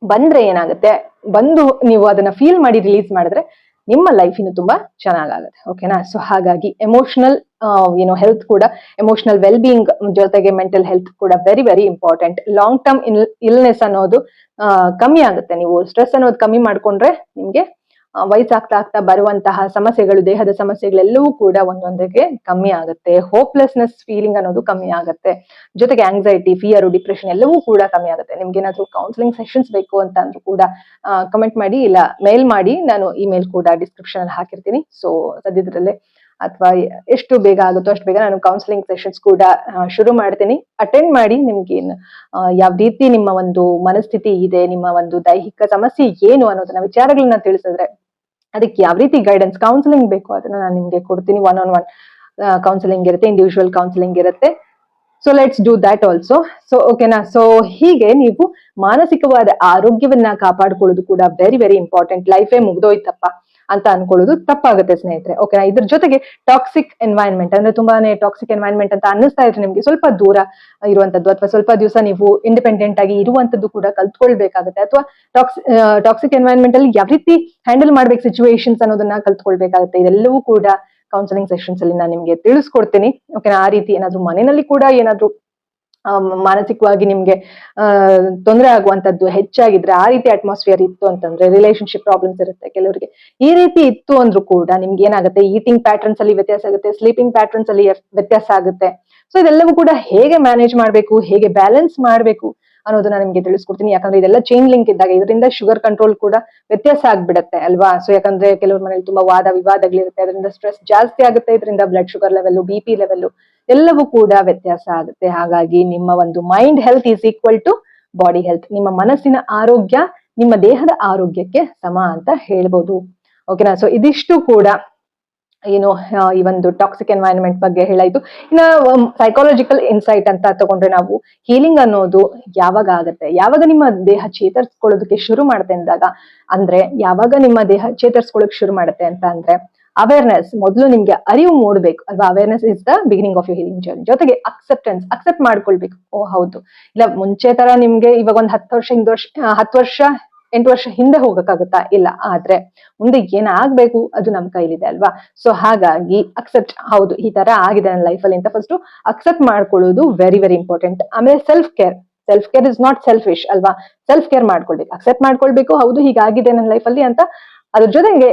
ಬಂದ್ರೆ ಏನಾಗುತ್ತೆ, ಬಂದು ನೀವು ಅದನ್ನ ಫೀಲ್ ಮಾಡಿ ರಿಲೀಸ್ ಮಾಡಿದ್ರೆ ನಿಮ್ಮ ಲೈಫ್ ಇನ್ನು ತುಂಬಾ ಚೆನ್ನಾಗಾಗುತ್ತೆ. ಓಕೆನಾ? ಸೊ ಹಾಗಾಗಿ ಎಮೋಷನಲ್ ಹೆಲ್ತ್ ಕೂಡ, ಎಮೋಷನಲ್ ವೆಲ್ ಬೀಯಿಂಗ್ ಜೊತೆಗೆ ಮೆಂಟಲ್ ಹೆಲ್ತ್ ಕೂಡ very very important. Long term illness ಅನ್ನೋದು ಕಮ್ಮಿ ಆಗುತ್ತೆ. ನೀವು ಸ್ಟ್ರೆಸ್ ಅನ್ನೋದು ಕಮ್ಮಿ ಮಾಡ್ಕೊಂಡ್ರೆ ನಿಮ್ಗೆ ವಯಸ್ಸಾಗ್ತಾ ಆಗ್ತಾ ಬರುವಂತಹ ಸಮಸ್ಯೆಗಳು, ದೇಹದ ಸಮಸ್ಯೆಗಳೆಲ್ಲವೂ ಕೂಡ ಒಂದೊಂದಿಗೆ ಕಮ್ಮಿ ಆಗುತ್ತೆ. ಹೋಪ್ಲೆಸ್ನೆಸ್ ಫೀಲಿಂಗ್ ಅನ್ನೋದು ಕಮ್ಮಿ ಆಗುತ್ತೆ. ಜೊತೆಗೆ ಆಂಗ್ಸೈಟಿ, ಫಿಯರ್, ಡಿಪ್ರೆಷನ್ ಎಲ್ಲವೂ ಕೂಡ ಕಮ್ಮಿ ಆಗುತ್ತೆ. ನಿಮ್ಗೆ ಏನಾದ್ರು ಕೌನ್ಸಿಲಿಂಗ್ ಸೆಷನ್ಸ್ ಬೇಕು ಅಂತ ಅಂದ್ರೂ ಕೂಡ ಕಮೆಂಟ್ ಮಾಡಿ, ಇಲ್ಲ ಮೇಲ್ ಮಾಡಿ. ನಾನು ಇಮೇಲ್ ಕೂಡ ಡಿಸ್ಕ್ರಿಪ್ಷನ್ ಅಲ್ಲಿ ಹಾಕಿರ್ತೀನಿ. ಸೊ ಸದ್ಯದಲ್ಲೇ ಅಥವಾ ಎಷ್ಟು ಬೇಗ ಆಗುತ್ತೋ ಅಷ್ಟು ಬೇಗ ನಾನು ಕೌನ್ಸಿಲಿಂಗ್ ಸೆಷನ್ಸ್ ಕೂಡ ಶುರು ಮಾಡ್ತೀನಿ. ಅಟೆಂಡ್ ಮಾಡಿ. ನಿಮ್ಗೆ ಯಾವ ರೀತಿ ನಿಮ್ಮ ಒಂದು ಮನಸ್ಥಿತಿ ಇದೆ, ನಿಮ್ಮ ಒಂದು ದೈಹಿಕ ಸಮಸ್ಯೆ ಏನು ಅನ್ನೋದನ್ನ ವಿಚಾರಗಳನ್ನ ತಿಳಿಸಿದ್ರೆ ಅದಕ್ಕೆ ಯಾವ ರೀತಿ ಗೈಡೆನ್ಸ್, ಕೌನ್ಸಿಲಿಂಗ್ ಬೇಕು ಅದನ್ನ ನಾನು ನಿಮ್ಗೆ ಕೊಡ್ತೀನಿ. 1-on-1 ಕೌನ್ಸಿಲಿಂಗ್ ಇರುತ್ತೆ, ಇಂಡಿವಿಜುವಲ್ ಕೌನ್ಸಿಲಿಂಗ್ ಇರುತ್ತೆ. So let's do that also. So ಓಕೆನಾ? ಸೊ ಹೀಗೆ ನೀವು ಮಾನಸಿಕವಾದ ಆರೋಗ್ಯವನ್ನ ಕಾಪಾಡ್ಕೊಳ್ಳೋದು ಕೂಡ ವೆರಿ ವೆರಿ ಇಂಪಾರ್ಟೆಂಟ್. ಲೈಫೇ ಮುಗ್ದೋಯ್ತಪ್ಪ ಅಂತ ಅನ್ಕೊಳ್ಳೋದು ತಪ್ಪಾಗುತ್ತೆ ಸ್ನೇಹಿತರೆ. ಓಕೆನಾ? ಇದ್ರ ಜೊತೆಗೆ ಟಾಕ್ಸಿಕ್ ಎನ್ವೈರನ್ಮೆಂಟ್ ಅಂದ್ರೆ ತುಂಬಾನೇ ಟಾಕ್ಸಿಕ್ ಎನ್ವೈರನ್ಮೆಂಟ್ ಅಂತ ಅನ್ನಿಸ್ತಾ ಇದ್ರೆ ನಿಮ್ಗೆ ಸ್ವಲ್ಪ ದೂರ ಇರುವಂತದ್ದು, ಅಥವಾ ಸ್ವಲ್ಪ ದಿವಸ ನೀವು ಇಂಡಿಪೆಂಡೆಂಟ್ ಆಗಿ ಇರುವಂತದ್ದು ಕೂಡ ಕಲ್ತ್ಕೊಳ್ಬೇಕಾಗುತ್ತೆ. ಅಥವಾ ಟಾಕ್ಸಿಕ್ ಎನ್ವೈರನ್ಮೆಂಟ್ ಅಲ್ಲಿ ಯಾವ ರೀತಿ ಹ್ಯಾಂಡಲ್ ಮಾಡ್ಬೇಕು ಸಿಚುವೇಶನ್ಸ್ ಅನ್ನೋದನ್ನ ಕಲ್ತ್ಕೊಳ್ಬೇಕಾಗುತ್ತೆ. ಇದೆಲ್ಲವೂ ಕೂಡ ಕೌನ್ಸಿಲಿಂಗ್ ಸೆಷನ್ಸ್ ಅಲ್ಲಿ ನಾನು ನಿಮ್ಗೆ ತಿಳಿಸ್ಕೊಡ್ತೀನಿ. ಓಕೆನಾ? ಆ ರೀತಿ ಏನಾದ್ರು ಮನೆಯಲ್ಲಿ ಕೂಡ ಏನಾದ್ರು ಮಾನಸಿಕವಾಗಿ ನಿಮ್ಗೆ ತೊಂದರೆ ಆಗುವಂತದ್ದು ಹೆಚ್ಚಾಗಿದ್ರೆ, ಆ ರೀತಿ ಅಟ್ಮಾಸ್ಫಿಯರ್ ಇತ್ತು ಅಂತಂದ್ರೆ, ರಿಲೇಶನ್ಶಿಪ್ ಪ್ರಾಬ್ಲಮ್ಸ್ ಇರುತ್ತೆ ಕೆಲವರಿಗೆ, ಈ ರೀತಿ ಇತ್ತು ಅಂದ್ರೂ ಕೂಡ ನಿಮ್ಗೆ ಏನಾಗುತ್ತೆ, ಈಟಿಂಗ್ ಪ್ಯಾಟರ್ನ್ಸ್ ಅಲ್ಲಿ ವ್ಯತ್ಯಾಸ ಆಗುತ್ತೆ, ಸ್ಲೀಪಿಂಗ್ ಪ್ಯಾಟರ್ನ್ಸ್ ಅಲ್ಲಿ ವ್ಯತ್ಯಾಸ ಆಗುತ್ತೆ. ಸೊ ಇದೆಲ್ಲವೂ ಕೂಡ ಹೇಗೆ ಮ್ಯಾನೇಜ್ ಮಾಡ್ಬೇಕು, ಹೇಗೆ ಬ್ಯಾಲೆನ್ಸ್ ಮಾಡ್ಬೇಕು ಅನ್ನೋದನ್ನ ನಿಮ್ಗೆ ತಿಳಿಸ್ಕೊಡ್ತೀನಿ. ಯಾಕಂದ್ರೆ ಇದೆಲ್ಲ ಚೈನ್ ಲಿಂಕ್ ಇದ್ದಾಗ ಇದರಿಂದ ಶುಗರ್ ಕಂಟ್ರೋಲ್ ಕೂಡ ವ್ಯತ್ಯಾಸ ಆಗ್ಬಿಡುತ್ತೆ ಅಲ್ವಾ? ಸೊ ಯಾಕಂದ್ರೆ ಕೆಲವ್ರ ಮನೇಲಿ ತುಂಬಾ ವಾದ ವಿವಾದಗಳಿರುತ್ತೆ, ಅದರಿಂದ ಸ್ಟ್ರೆಸ್ ಜಾಸ್ತಿ ಆಗುತ್ತೆ, ಇದರಿಂದ blood sugar level, BP level ಎಲ್ಲವೂ ಕೂಡ ವ್ಯತ್ಯಾಸ ಆಗುತ್ತೆ. ಹಾಗಾಗಿ ನಿಮ್ಮ ಒಂದು mind health is equal to body health. ನಿಮ್ಮ ಮನಸ್ಸಿನ ಆರೋಗ್ಯ ನಿಮ್ಮ ದೇಹದ ಆರೋಗ್ಯಕ್ಕೆ ಸಮ ಅಂತ ಹೇಳ್ಬೋದು. ಓಕೆನಾ? ಸೊ ಇದಿಷ್ಟು ಕೂಡ ಈ ಒಂದು ಟಾಕ್ಸಿಕ್ ಎನ್ವೈರನ್ಮೆಂಟ್ ಬಗ್ಗೆ ಹೇಳಾಯ್ತು. ಇನ್ನ ಸೈಕಾಲಜಿಕಲ್ ಇನ್ಸೈಟ್ ಅಂತ ತಗೊಂಡ್ರೆ, ನಾವು ಹೀಲಿಂಗ್ ಅನ್ನೋದು ಯಾವಾಗ ಆಗುತ್ತೆ, ಯಾವಾಗ ನಿಮ್ಮ ದೇಹ ಚೇತರಿಸ್ಕೊಳ್ಳೋದಕ್ಕೆ ಶುರು ಮಾಡುತ್ತೆ ಅಂದಾಗ, ಅಂದ್ರೆ ಯಾವಾಗ ನಿಮ್ಮ ದೇಹ ಚೇತರಿಸ್ಕೊಳ್ಳೋಕೆ ಶುರು ಮಾಡುತ್ತೆ ಅಂತ ಅಂದ್ರೆ, ಅವೇರ್ನೆಸ್ ಮೊದಲು ನಿಮ್ಗೆ ಅರಿವು ಮೂಡಬೇಕು ಅಲ್ವಾ? Awareness is the beginning of you healing journey. ಜೊತೆಗೆ ಅಕ್ಸೆಪ್ಟ್ ಮಾಡ್ಕೊಳ್ಬೇಕು. ಓ ಹೌದು, ಇಲ್ಲ ಮುಂಚೆ ತರ ನಿಮ್ಗೆ ಇವಾಗ ಒಂದು 10 ವರ್ಷ 8 ವರ್ಷ ಹಿಂದೆ ಹೋಗಕ್ಕಾಗುತ್ತಾ? ಇಲ್ಲ. ಆದ್ರೆ ಮುಂದೆ ಏನಾಗ್ಬೇಕು ಅದು ನಮ್ ಕೈಲಿದೆ ಅಲ್ವಾ? ಸೊ ಹಾಗಾಗಿ ಅಕ್ಸೆಪ್ಟ್, ಹೌದು ಈ ತರ ಆಗಿದೆ ನನ್ನ ಲೈಫಲ್ಲಿ ಅಂತ ಫಸ್ಟ್ ಅಕ್ಸೆಪ್ಟ್ ಮಾಡ್ಕೊಳ್ಳೋದು ವೆರಿ ವೆರಿ ಇಂಪಾರ್ಟೆಂಟ್. ಆಮೇಲೆ self care is not selfish ಅಲ್ವಾ? ಸೆಲ್ಫ್ ಕೇರ್ ಮಾಡ್ಕೊಳ್ಬೇಕು, ಅಕ್ಸೆಪ್ಟ್ ಮಾಡ್ಕೊಳ್ಬೇಕು, ಹೌದು ಹೀಗಾಗಿದೆ ನನ್ನ ಲೈಫಲ್ಲಿ ಅಂತ. ಅದ್ರ ಜೊತೆಗೆ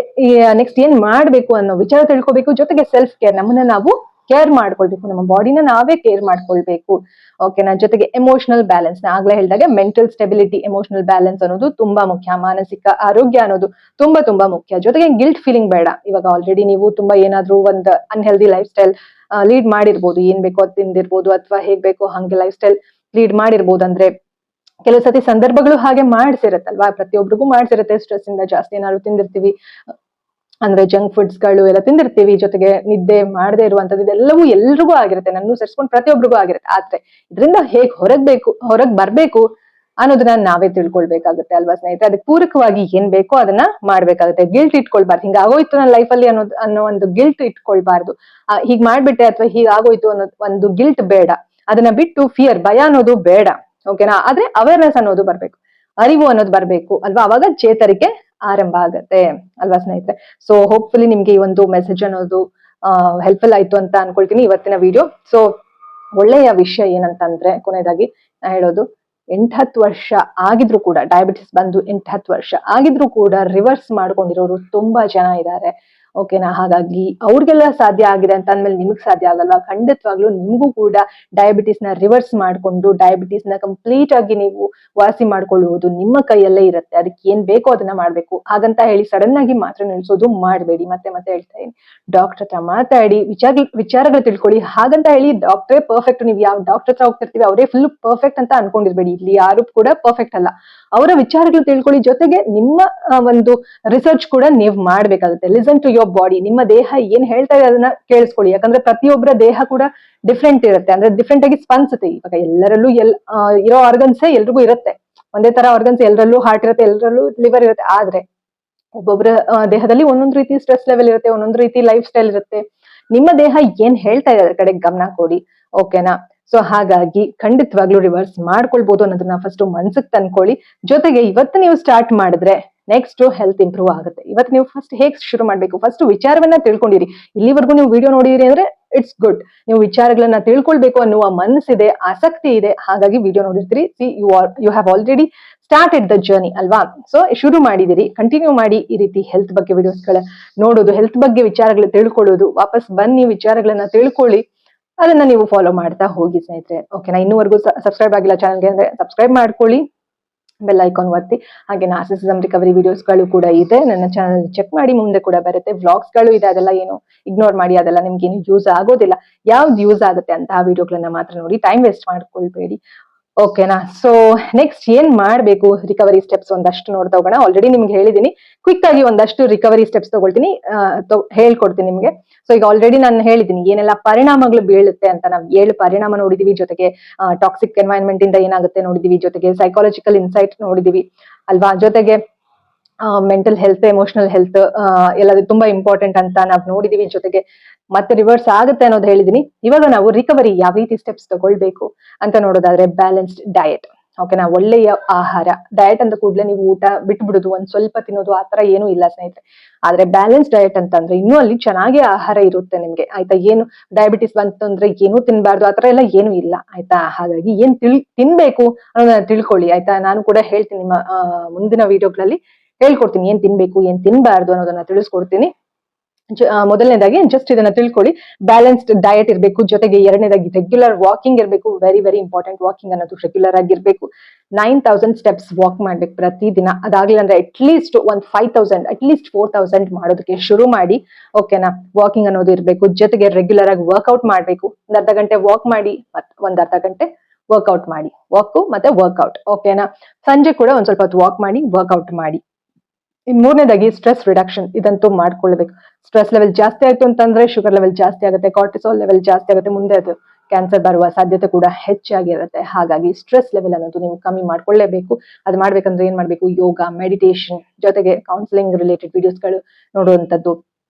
ನೆಕ್ಸ್ಟ್ ಏನ್ ಮಾಡ್ಬೇಕು ಅನ್ನೋ ವಿಚಾರ ತಿಳ್ಕೊಬೇಕು. ಜೊತೆಗೆ ಸೆಲ್ಫ್ ಕೇರ್, ನಮ್ಮನ್ನ ನಾವು ಕೇರ್ ಮಾಡ್ಕೊಳ್ಬೇಕು, ನಮ್ಮ ಬಾಡಿನ ನಾವೇ ಕೇರ್ ಮಾಡ್ಕೊಳ್ಬೇಕು. ಓಕೆನಾ? ಜೊತೆಗೆ ಎಮೋಷನಲ್ ಬ್ಯಾಲೆನ್ಸ್, ಆಗ್ಲೇ ಹೇಳಿದಾಗೆ ಮೆಂಟಲ್ ಸ್ಟೆಬಿಲಿಟಿ, ಎಮೋಷನಲ್ ಬ್ಯಾಲೆನ್ಸ್ ಅನ್ನೋದು ತುಂಬಾ ಮುಖ್ಯ. ಮಾನಸಿಕ ಆರೋಗ್ಯ ಅನ್ನೋದು ತುಂಬಾ ತುಂಬಾ ಮುಖ್ಯ. ಜೊತೆಗೆ ಗಿಲ್ಟ್ ಫೀಲಿಂಗ್ ಬೇಡ. ಇವಾಗ ಆಲ್ರೆಡಿ ನೀವು ತುಂಬಾ ಏನಾದ್ರೂ ಒಂದು ಅನ್ಹೆಲ್ದಿ ಲೈಫ್ ಸ್ಟೈಲ್ ಲೀಡ್ ಮಾಡಿರ್ಬೋದು, ಏನ್ ಬೇಕೋ ಅದು ತಿಂದಿರ್ಬೋದು, ಅಥವಾ ಹೇಗ್ ಬೇಕೋ ಹಂಗೆ ಲೈಫ್ ಸ್ಟೈಲ್ ಲೀಡ್ ಮಾಡಿರ್ಬೋದು. ಅಂದ್ರೆ ಕೆಲವು ಸತಿ ಸಂದರ್ಭಗಳು ಹಾಗೆ ಮಾಡ್ಸಿರತ್ತಲ್ವಾ? ಪ್ರತಿಯೊಬ್ಬರಿಗೂ ಮಾಡ್ಸಿರುತ್ತೆ. ಸ್ಟ್ರೆಸ್ ಇಂದ ಜಾಸ್ತಿ ಏನಾದ್ರು ತಿಂದಿರ್ತೀವಿ, ಅಂದ್ರೆ ಜಂಕ್ ಫುಡ್ಸ್ ಗಳು ಎಲ್ಲ ತಿಂದಿರ್ತೀವಿ. ಜೊತೆಗೆ ನಿದ್ದೆ ಮಾಡದೇ ಇರುವಂತದ್ದು, ಇದೆಲ್ಲವೂ ಎಲ್ರಿಗೂ ಆಗಿರುತ್ತೆ, ನನ್ನೂ ಸೇರ್ಸ್ಕೊಂಡು ಪ್ರತಿಯೊಬ್ಬರಿಗೂ ಆಗಿರುತ್ತೆ. ಆದ್ರೆ ಇದರಿಂದ ಹೇಗ್ ಹೊರಗ್ ಬರ್ಬೇಕು ಅನ್ನೋದನ್ನ ನಾವೇ ತಿಳ್ಕೊಳ್ಬೇಕಾಗುತ್ತೆ ಅಲ್ವಾ ಸ್ನೇಹಿತರೆ? ಅದಕ್ಕೆ ಪೂರಕವಾಗಿ ಏನ್ ಬೇಕೋ ಅದನ್ನ ಮಾಡ್ಬೇಕಾಗುತ್ತೆ. ಗಿಲ್ಟ್ ಇಟ್ಕೊಳ್ಬಾರ್ದು. ಹಿಂಗ ಆಗೋಯ್ತು ನನ್ನ ಲೈಫಲ್ಲಿ ಅನ್ನೋ ಒಂದು ಗಿಲ್ಟ್ ಇಟ್ಕೊಳ್ಬಾರ್ದು. ಹೀಗ್ ಮಾಡ್ಬಿಟ್ಟೆ ಅಥವಾ ಹೀಗ್ ಆಗೋಯ್ತು ಅನ್ನೋ ಒಂದು ಗಿಲ್ಟ್ ಬೇಡ. ಅದನ್ನ ಬಿಟ್ಟು ಫಿಯರ್, ಭಯ ಅನ್ನೋದು ಬೇಡ. ಓಕೆನಾ? ಆದ್ರೆ ಅವೇರ್ನೆಸ್ ಅನ್ನೋದು ಬರ್ಬೇಕು, ಅರಿವು ಅನ್ನೋದು ಬರ್ಬೇಕು ಅಲ್ವಾ? ಅವಾಗ ಚೇತರಿಕೆ ಆರಂಭ ಆಗತ್ತೆ ಅಲ್ವಾ ಸ್ನೇಹಿತರೆ? ಸೊ ಹೋಪ್ಫುಲಿ ನಿಮ್ಗೆ ಈ ಒಂದು ಮೆಸೇಜ್ ಅನ್ನೋದು ಹೆಲ್ಪ್ಫುಲ್ ಆಯ್ತು ಅಂತ ಅನ್ಕೊಳ್ತೀನಿ ಇವತ್ತಿನ ವಿಡಿಯೋ. ಸೊ ಒಳ್ಳೆಯ ವಿಷಯ ಏನಂತಂದ್ರೆ, ಕೊನೆಯದಾಗಿ ನಾ ಹೇಳೋದು, 8-10 ವರ್ಷ ಆಗಿದ್ರು ಕೂಡ, ಡಯಾಬಿಟಿಸ್ ಬಂದು 8-10 ವರ್ಷ ಆಗಿದ್ರು ಕೂಡ ರಿವರ್ಸ್ ಮಾಡ್ಕೊಂಡಿರೋರು ತುಂಬಾ ಜನ ಇದ್ದಾರೆ. ಓಕೆನಾ. ಹಾಗಾಗಿ ಅವ್ರಿಗೆಲ್ಲ ಸಾಧ್ಯ ಆಗಿದೆ ಅಂತ ಅಂದ್ಮೇಲೆ ನಿಮಗ್ ಸಾಧ್ಯ ಆಗಲ್ವಾ? ಖಂಡಿತವಾಗ್ಲೂ ನಿಮ್ಗೂ ಕೂಡ ಡಯಾಬಿಟಿಸ್ ನ ರಿವರ್ಸ್ ಮಾಡ್ಕೊಂಡು ಡಯಾಬಿಟಿಸ್ ನ ಕಂಪ್ಲೀಟ್ ಆಗಿ ನೀವು ವಾಸಿ ಮಾಡ್ಕೊಳ್ಳುವುದು ನಿಮ್ಮ ಕೈಯಲ್ಲೇ ಇರುತ್ತೆ. ಅದಕ್ಕೆ ಏನ್ ಬೇಕೋ ಅದನ್ನ ಮಾಡ್ಬೇಕು. ಹಾಗಂತ ಹೇಳಿ ಸಡನ್ ಆಗಿ ಮಾತ್ರ ನಿಲ್ಸೋದು ಮಾಡಬೇಡಿ. ಮತ್ತೆ ಮತ್ತೆ ಹೇಳ್ತಾ ಇದೀನಿ, ಡಾಕ್ಟರ್ ಹತ್ರ ಮಾತಾಡಿ ವಿಚಾರಗಳು ತಿಳ್ಕೊಳ್ಳಿ. ಹಾಗಂತ ಹೇಳಿ ಡಾಕ್ಟ್ರೇ ಪರ್ಫೆಕ್ಟ್, ನೀವು ಯಾವ ಡಾಕ್ಟರ್ ಹತ್ರ ಹೋಗ್ತಿರ್ತೀವಿ ಅವರೇ ಫುಲ್ ಪರ್ಫೆಕ್ಟ್ ಅಂತ ಅನ್ಕೊಂಡಿರ್ಬೇಡಿ. ಇಲ್ಲಿ ಯಾರು ಕೂಡ ಪರ್ಫೆಕ್ಟ್ ಅಲ್ಲ. ಅವರ ವಿಚಾರಗಳು ತಿಳ್ಕೊಳ್ಳಿ, ಜೊತೆಗೆ ನಿಮ್ಮ ಒಂದು ರಿಸರ್ಚ್ ಕೂಡ ನೀವು ಮಾಡ್ಬೇಕಾಗುತ್ತೆ. Listen to your body. ನಿಮ್ಮ ದೇಹ ಏನ್ ಹೇಳ್ತಾ ಇದೆ ಅದನ್ನ ಕೇಳಿಸ್ಕೊಳ್ಳಿ. ಯಾಕಂದ್ರೆ ಪ್ರತಿಯೊಬ್ಬರ ದೇಹ ಕೂಡ ಡಿಫ್ರೆಂಟ್ ಇರುತ್ತೆ, ಅಂದ್ರೆ ಡಿಫ್ರೆಂಟ್ ಆಗಿ ಸ್ಪಂದಿಸುತ್ತೆ. ಇವಾಗ ಎಲ್ಲರಲ್ಲೂ ಇರೋ ಆರ್ಗನ್ಸೇ ಎಲ್ರಿಗೂ ಇರುತ್ತೆ. ಒಂದೇ ತರ ಆರ್ಗನ್ಸ್ ಎಲ್ಲರಲ್ಲೂ ಹಾರ್ಟ್ ಇರುತ್ತೆ, ಎಲ್ಲರಲ್ಲೂ ಲಿವರ್ ಇರುತ್ತೆ. ಆದ್ರೆ ಒಬ್ಬೊಬ್ಬರ ದೇಹದಲ್ಲಿ ಒಂದೊಂದು ರೀತಿ ಸ್ಟ್ರೆಸ್ ಲೆವೆಲ್ ಇರುತ್ತೆ, ಒಂದೊಂದು ರೀತಿ ಲೈಫ್ ಸ್ಟೈಲ್ ಇರುತ್ತೆ. ನಿಮ್ಮ ದೇಹ ಏನ್ ಹೇಳ್ತಾ ಇದೆ ಅದ್ರ ಕಡೆ ಗಮನ ಕೊಡಿ. ಓಕೆನಾ. ಸೊ ಹಾಗಾಗಿ ಖಂಡಿತವಾಗ್ಲೂ ರಿವರ್ಸ್ ಮಾಡ್ಕೊಳ್ಬಹುದು ಅನ್ನೋದನ್ನ ಫಸ್ಟ್ ಮನ್ಸಕ್ ತಂದ್ಕೊಳ್ಳಿ. ಜೊತೆಗೆ ಇವತ್ತು ನೀವು ಸ್ಟಾರ್ಟ್ ಮಾಡಿದ್ರೆ ನೆಕ್ಸ್ಟ್ ಹೆಲ್ತ್ ಇಂಪ್ರೂವ್ ಆಗುತ್ತೆ. ಇವತ್ತು ನೀವು ಫಸ್ಟ್ ಹೇಗ್ ಶುರು ಮಾಡ್ಬೇಕು, ಫಸ್ಟ್ ವಿಚಾರವನ್ನ ತಿಳ್ಕೊಂಡಿರಿ. ಇಲ್ಲಿವರೆಗೂ ನೀವು ವಿಡಿಯೋ ನೋಡಿದಿರಿ ಅಂದ್ರೆ ಇಟ್ಸ್ ಗುಡ್. ನೀವು ವಿಚಾರಗಳನ್ನ ತಿಳ್ಕೊಳ್ಬೇಕು ಅನ್ನುವ ಮನಸ್ಸಿದೆ, ಆಸಕ್ತಿ ಇದೆ, ಹಾಗಾಗಿ ವಿಡಿಯೋ ನೋಡಿರ್ತೀರಿ. See you have already started the journey ಅಲ್ವಾ? ಸೊ ಶುರು ಮಾಡಿದಿರಿ, ಕಂಟಿನ್ಯೂ ಮಾಡಿ ಈ ರೀತಿ ಹೆಲ್ತ್ ಬಗ್ಗೆ ವಿಡಿಯೋಸ್ಗಳ ನೋಡೋದು, ಹೆಲ್ತ್ ಬಗ್ಗೆ ವಿಚಾರಗಳು ತಿಳ್ಕೊಳ್ಳೋದು. ವಾಪಸ್ ಬನ್ನಿ, ವಿಚಾರಗಳನ್ನ ತಿಳ್ಕೊಳ್ಳಿ, ಅದನ್ನ ನೀವು ಫಾಲೋ ಮಾಡ್ತಾ ಹೋಗಿ ಸ್ನೇಹಿತರೆ. ಓಕೆನಾ. ಇನ್ನೂವರೆಗೂ ಸಬ್ಸ್ಕ್ರೈಬ್ ಆಗಿಲ್ಲ ಚಾನಲ್ಗೆ ಅಂದ್ರೆ ಸಬ್ಸ್ಕ್ರೈಬ್ ಮಾಡ್ಕೊಳ್ಳಿ, ಬೆಲ್ ಐಕಾನ್ ಒತ್ತಿ. ಹಾಗೆ ನಾರ್ಸಿಸಿಸಂ ರಿಕವರಿ ವಿಡಿಯೋಸ್ಗಳು ಕೂಡ ಇದೆ, ನನ್ನ ಚಾನಲ್ ಚೆಕ್ ಮಾಡಿ. ಮುಂದೆ ಕೂಡ ಬರುತ್ತೆ, ವ್ಲಾಗ್ಸ್ಗಳು ಇದೆ, ಅದೆಲ್ಲ ಏನು ಇಗ್ನೋರ್ ಮಾಡಿ, ಅದೆಲ್ಲ ನಿಮ್ಗೆ ಏನು ಯೂಸ್ ಆಗೋದಿಲ್ಲ. ಯಾವ್ದು ಯೂಸ್ ಆಗುತ್ತೆ ಅಂತ ಆ ವಿಡಿಯೋಗಳನ್ನ ಮಾತ್ರ ನೋಡಿ, ಟೈಮ್ ವೇಸ್ಟ್ ಮಾಡ್ಕೊಳ್ಬೇಡಿ. ಓಕೆನಾ. ಸೊ ನೆಕ್ಸ್ಟ್ ಏನ್ ಮಾಡ್ಬೇಕು, ರಿಕವರಿ ಸ್ಟೆಪ್ಸ್ ಒಂದಷ್ಟು ನೋಡ್ತಾ ಹೋಗೋಣ. ಆಲ್ರೆಡಿ ನಿಮ್ಗೆ ಹೇಳಿದೀನಿ, ಕ್ವಿಕ್ ಆಗಿ ಒಂದಷ್ಟು ರಿಕವರಿ ಸ್ಟೆಪ್ಸ್ ತಗೊಳ್ತೀನಿ, ಹೇಳ್ಕೊಡ್ತೀನಿ ನಿಮ್ಗೆ. ಸೊ ಈಗ ಆಲ್ರೆಡಿ ನಾನು ಹೇಳಿದೀನಿ ಏನೆಲ್ಲ ಪರಿಣಾಮಗಳು ಬೀಳುತ್ತೆ ಅಂತ. ನಾವು 7 ಪರಿಣಾಮ ನೋಡಿದೀವಿ, ಜೊತೆಗೆ ಟಾಕ್ಸಿಕ್ ಎನ್ವೈರನ್ಮೆಂಟ್ ಇಂದ ಏನಾಗುತ್ತೆ ನೋಡಿದೀವಿ, ಜೊತೆಗೆ ಸೈಕಾಲಜಿಕಲ್ ಇನ್ಸೈಟ್ ನೋಡಿದೀವಿ ಅಲ್ವಾ, ಜೊತೆಗೆ ಮೆಂಟಲ್ ಹೆಲ್ತ್, ಎಮೋಷನಲ್ ಹೆಲ್ತ್ ಎಲ್ಲ ತುಂಬಾ ಇಂಪಾರ್ಟೆಂಟ್ ಅಂತ ನಾವು ನೋಡಿದೀವಿ. ಜೊತೆಗೆ ಮತ್ತೆ ರಿವರ್ಸ್ ಆಗುತ್ತೆ ಅನ್ನೋದು ಹೇಳಿದೀನಿ. ಇವಾಗ ನಾವು ರಿಕವರಿ ಯಾವ ರೀತಿ ಸ್ಟೆಪ್ಸ್ ತಗೊಳ್ಬೇಕು ಅಂತ ನೋಡೋದಾದ್ರೆ, ಬ್ಯಾಲೆನ್ಸ್ಡ್ ಡಯಟ್. ಓಕೆನಾ. ಒಳ್ಳೆಯ ಆಹಾರ. ಡಯಟ್ ಅಂತ ಕೂಡಲೇ ನೀವು ಊಟ ಬಿಟ್ಬಿಡುದು, ಒಂದ್ ಸ್ವಲ್ಪ ತಿನ್ನೋದು, ಆತರ ಏನೂ ಇಲ್ಲ ಸ್ನೇಹಿತರೆ. ಆದ್ರೆ ಬ್ಯಾಲೆನ್ಸ್ ಡಯಟ್ ಅಂತಂದ್ರೆ ಇನ್ನೂ ಅಲ್ಲಿ ಚೆನ್ನಾಗಿ ಆಹಾರ ಇರುತ್ತೆ ನಿಮ್ಗೆ, ಆಯ್ತಾ. ಏನು ಡಯಾಬಿಟಿಸ್ ಬಂತಂದ್ರೆ ಏನು ತಿನ್ಬಾರ್ದು ಆತರ ಎಲ್ಲ ಏನು ಇಲ್ಲ, ಆಯ್ತಾ. ಹಾಗಾಗಿ ಏನ್ ತಿನ್ಬೇಕು ಅನ್ನೋದನ್ನ ತಿಳ್ಕೊಳ್ಳಿ, ಆಯ್ತಾ. ನಾನು ಕೂಡ ಹೇಳ್ತೀನಿ ನಿಮ್ಮ ಮುಂದಿನ ವಿಡಿಯೋಗಳಲ್ಲಿ ಹೇಳ್ಕೊಡ್ತೀನಿ, ಏನ್ ತಿನ್ಬೇಕು ಏನ್ ತಿನ್ಬಾರ್ದು ಅನ್ನೋದನ್ನ ತಿಳಿಸ್ಕೊಡ್ತೀನಿ. ಮೊದಲನೇದಾಗಿ ಜಸ್ಟ್ ಇದನ್ನ ತಿಳ್ಕೊಳ್ಳಿ, ಬ್ಯಾಲೆನ್ಸ್ಡ್ ಡಯಟ್ ಇರಬೇಕು. ಜೊತೆಗೆ ಎರಡನೇದಾಗಿ ರೆಗ್ಯುಲರ್ ವಾಕಿಂಗ್ ಇರಬೇಕು. ವೆರಿ ವೆರಿ ಇಂಪಾರ್ಟೆಂಟ್, ವಾಕಿಂಗ್ ಅನ್ನೋದು ರೆಗ್ಯುಲರ್ ಆಗಿರ್ಬೇಕು. 9000 ಸ್ಟೆಪ್ಸ್ ವಾಕ್ ಮಾಡ್ಬೇಕು ಪ್ರತಿದಿನ. ಅದಾಗ್ಲಿಲ್ಲ ಅಂದ್ರೆ ಅಟ್ಲೀಸ್ಟ್ ಒಂದ್ 5000, ಅಟ್ಲೀಸ್ಟ್ 4000 ಮಾಡೋದಕ್ಕೆ ಶುರು ಮಾಡಿ. ಓಕೆನಾ. ವಾಕಿಂಗ್ ಅನ್ನೋದು ಇರಬೇಕು. ಜೊತೆಗೆ ರೆಗ್ಯುಲರ್ ಆಗಿ ವರ್ಕ್ಔಟ್ ಮಾಡ್ಬೇಕು. ಒಂದ್ ಅರ್ಧ ಗಂಟೆ ವಾಕ್ ಮಾಡಿ, ಒಂದ್ ಅರ್ಧ ಗಂಟೆ ವರ್ಕ್ಔಟ್ ಮಾಡಿ. ವಾಕ್ ಮತ್ತೆ ವರ್ಕ್ಔಟ್. ಓಕೆನಾ. ಸಂಜೆ ಕೂಡ ಒಂದ್ ಸ್ವಲ್ಪ ಹೊತ್ತು ವಾಕ್ ಮಾಡಿ, ವರ್ಕ್ಔಟ್ ಮಾಡಿ. ಇನ್ ಮೂರನೇದಾಗಿ ಸ್ಟ್ರೆಸ್ ರಿಡಕ್ಷನ್, ಇದಂತೂ ಮಾಡ್ಕೊಳ್ಬೇಕು. ಸ್ಟ್ರೆಸ್ ಲೆವೆಲ್ ಜಾಸ್ತಿ ಆಯ್ತು ಅಂತಂದ್ರೆ ಶುಗರ್ ಲೆವೆಲ್ ಜಾಸ್ತಿ ಆಗುತ್ತೆ, ಕಾರ್ಟಿಸಾಲ್ ಲೆವೆಲ್ ಜಾಸ್ತಿ ಆಗುತ್ತೆ, ಮುಂದೆ ಅದು ಕ್ಯಾನ್ಸರ್ ಬರುವ ಸಾಧ್ಯತೆ ಕೂಡ ಹೆಚ್ಚಾಗಿರುತ್ತೆ. ಹಾಗಾಗಿ ಸ್ಟ್ರೆಸ್ ಲೆವೆಲ್ ಅನ್ನೋದು ನೀವು ಕಮ್ಮಿ ಮಾಡ್ಕೊಳ್ಳೇಬೇಕು. ಅದು ಮಾಡ್ಬೇಕಂದ್ರೆ ಏನ್ ಮಾಡ್ಬೇಕು, ಯೋಗ, ಮೆಡಿಟೇಷನ್, ಜೊತೆಗೆ ಕೌನ್ಸಿಲಿಂಗ್ ರಿಲೇಟೆಡ್ ವಿಡಿಯೋಸ್ಗಳು ನೋಡುವಂತದ್ದು,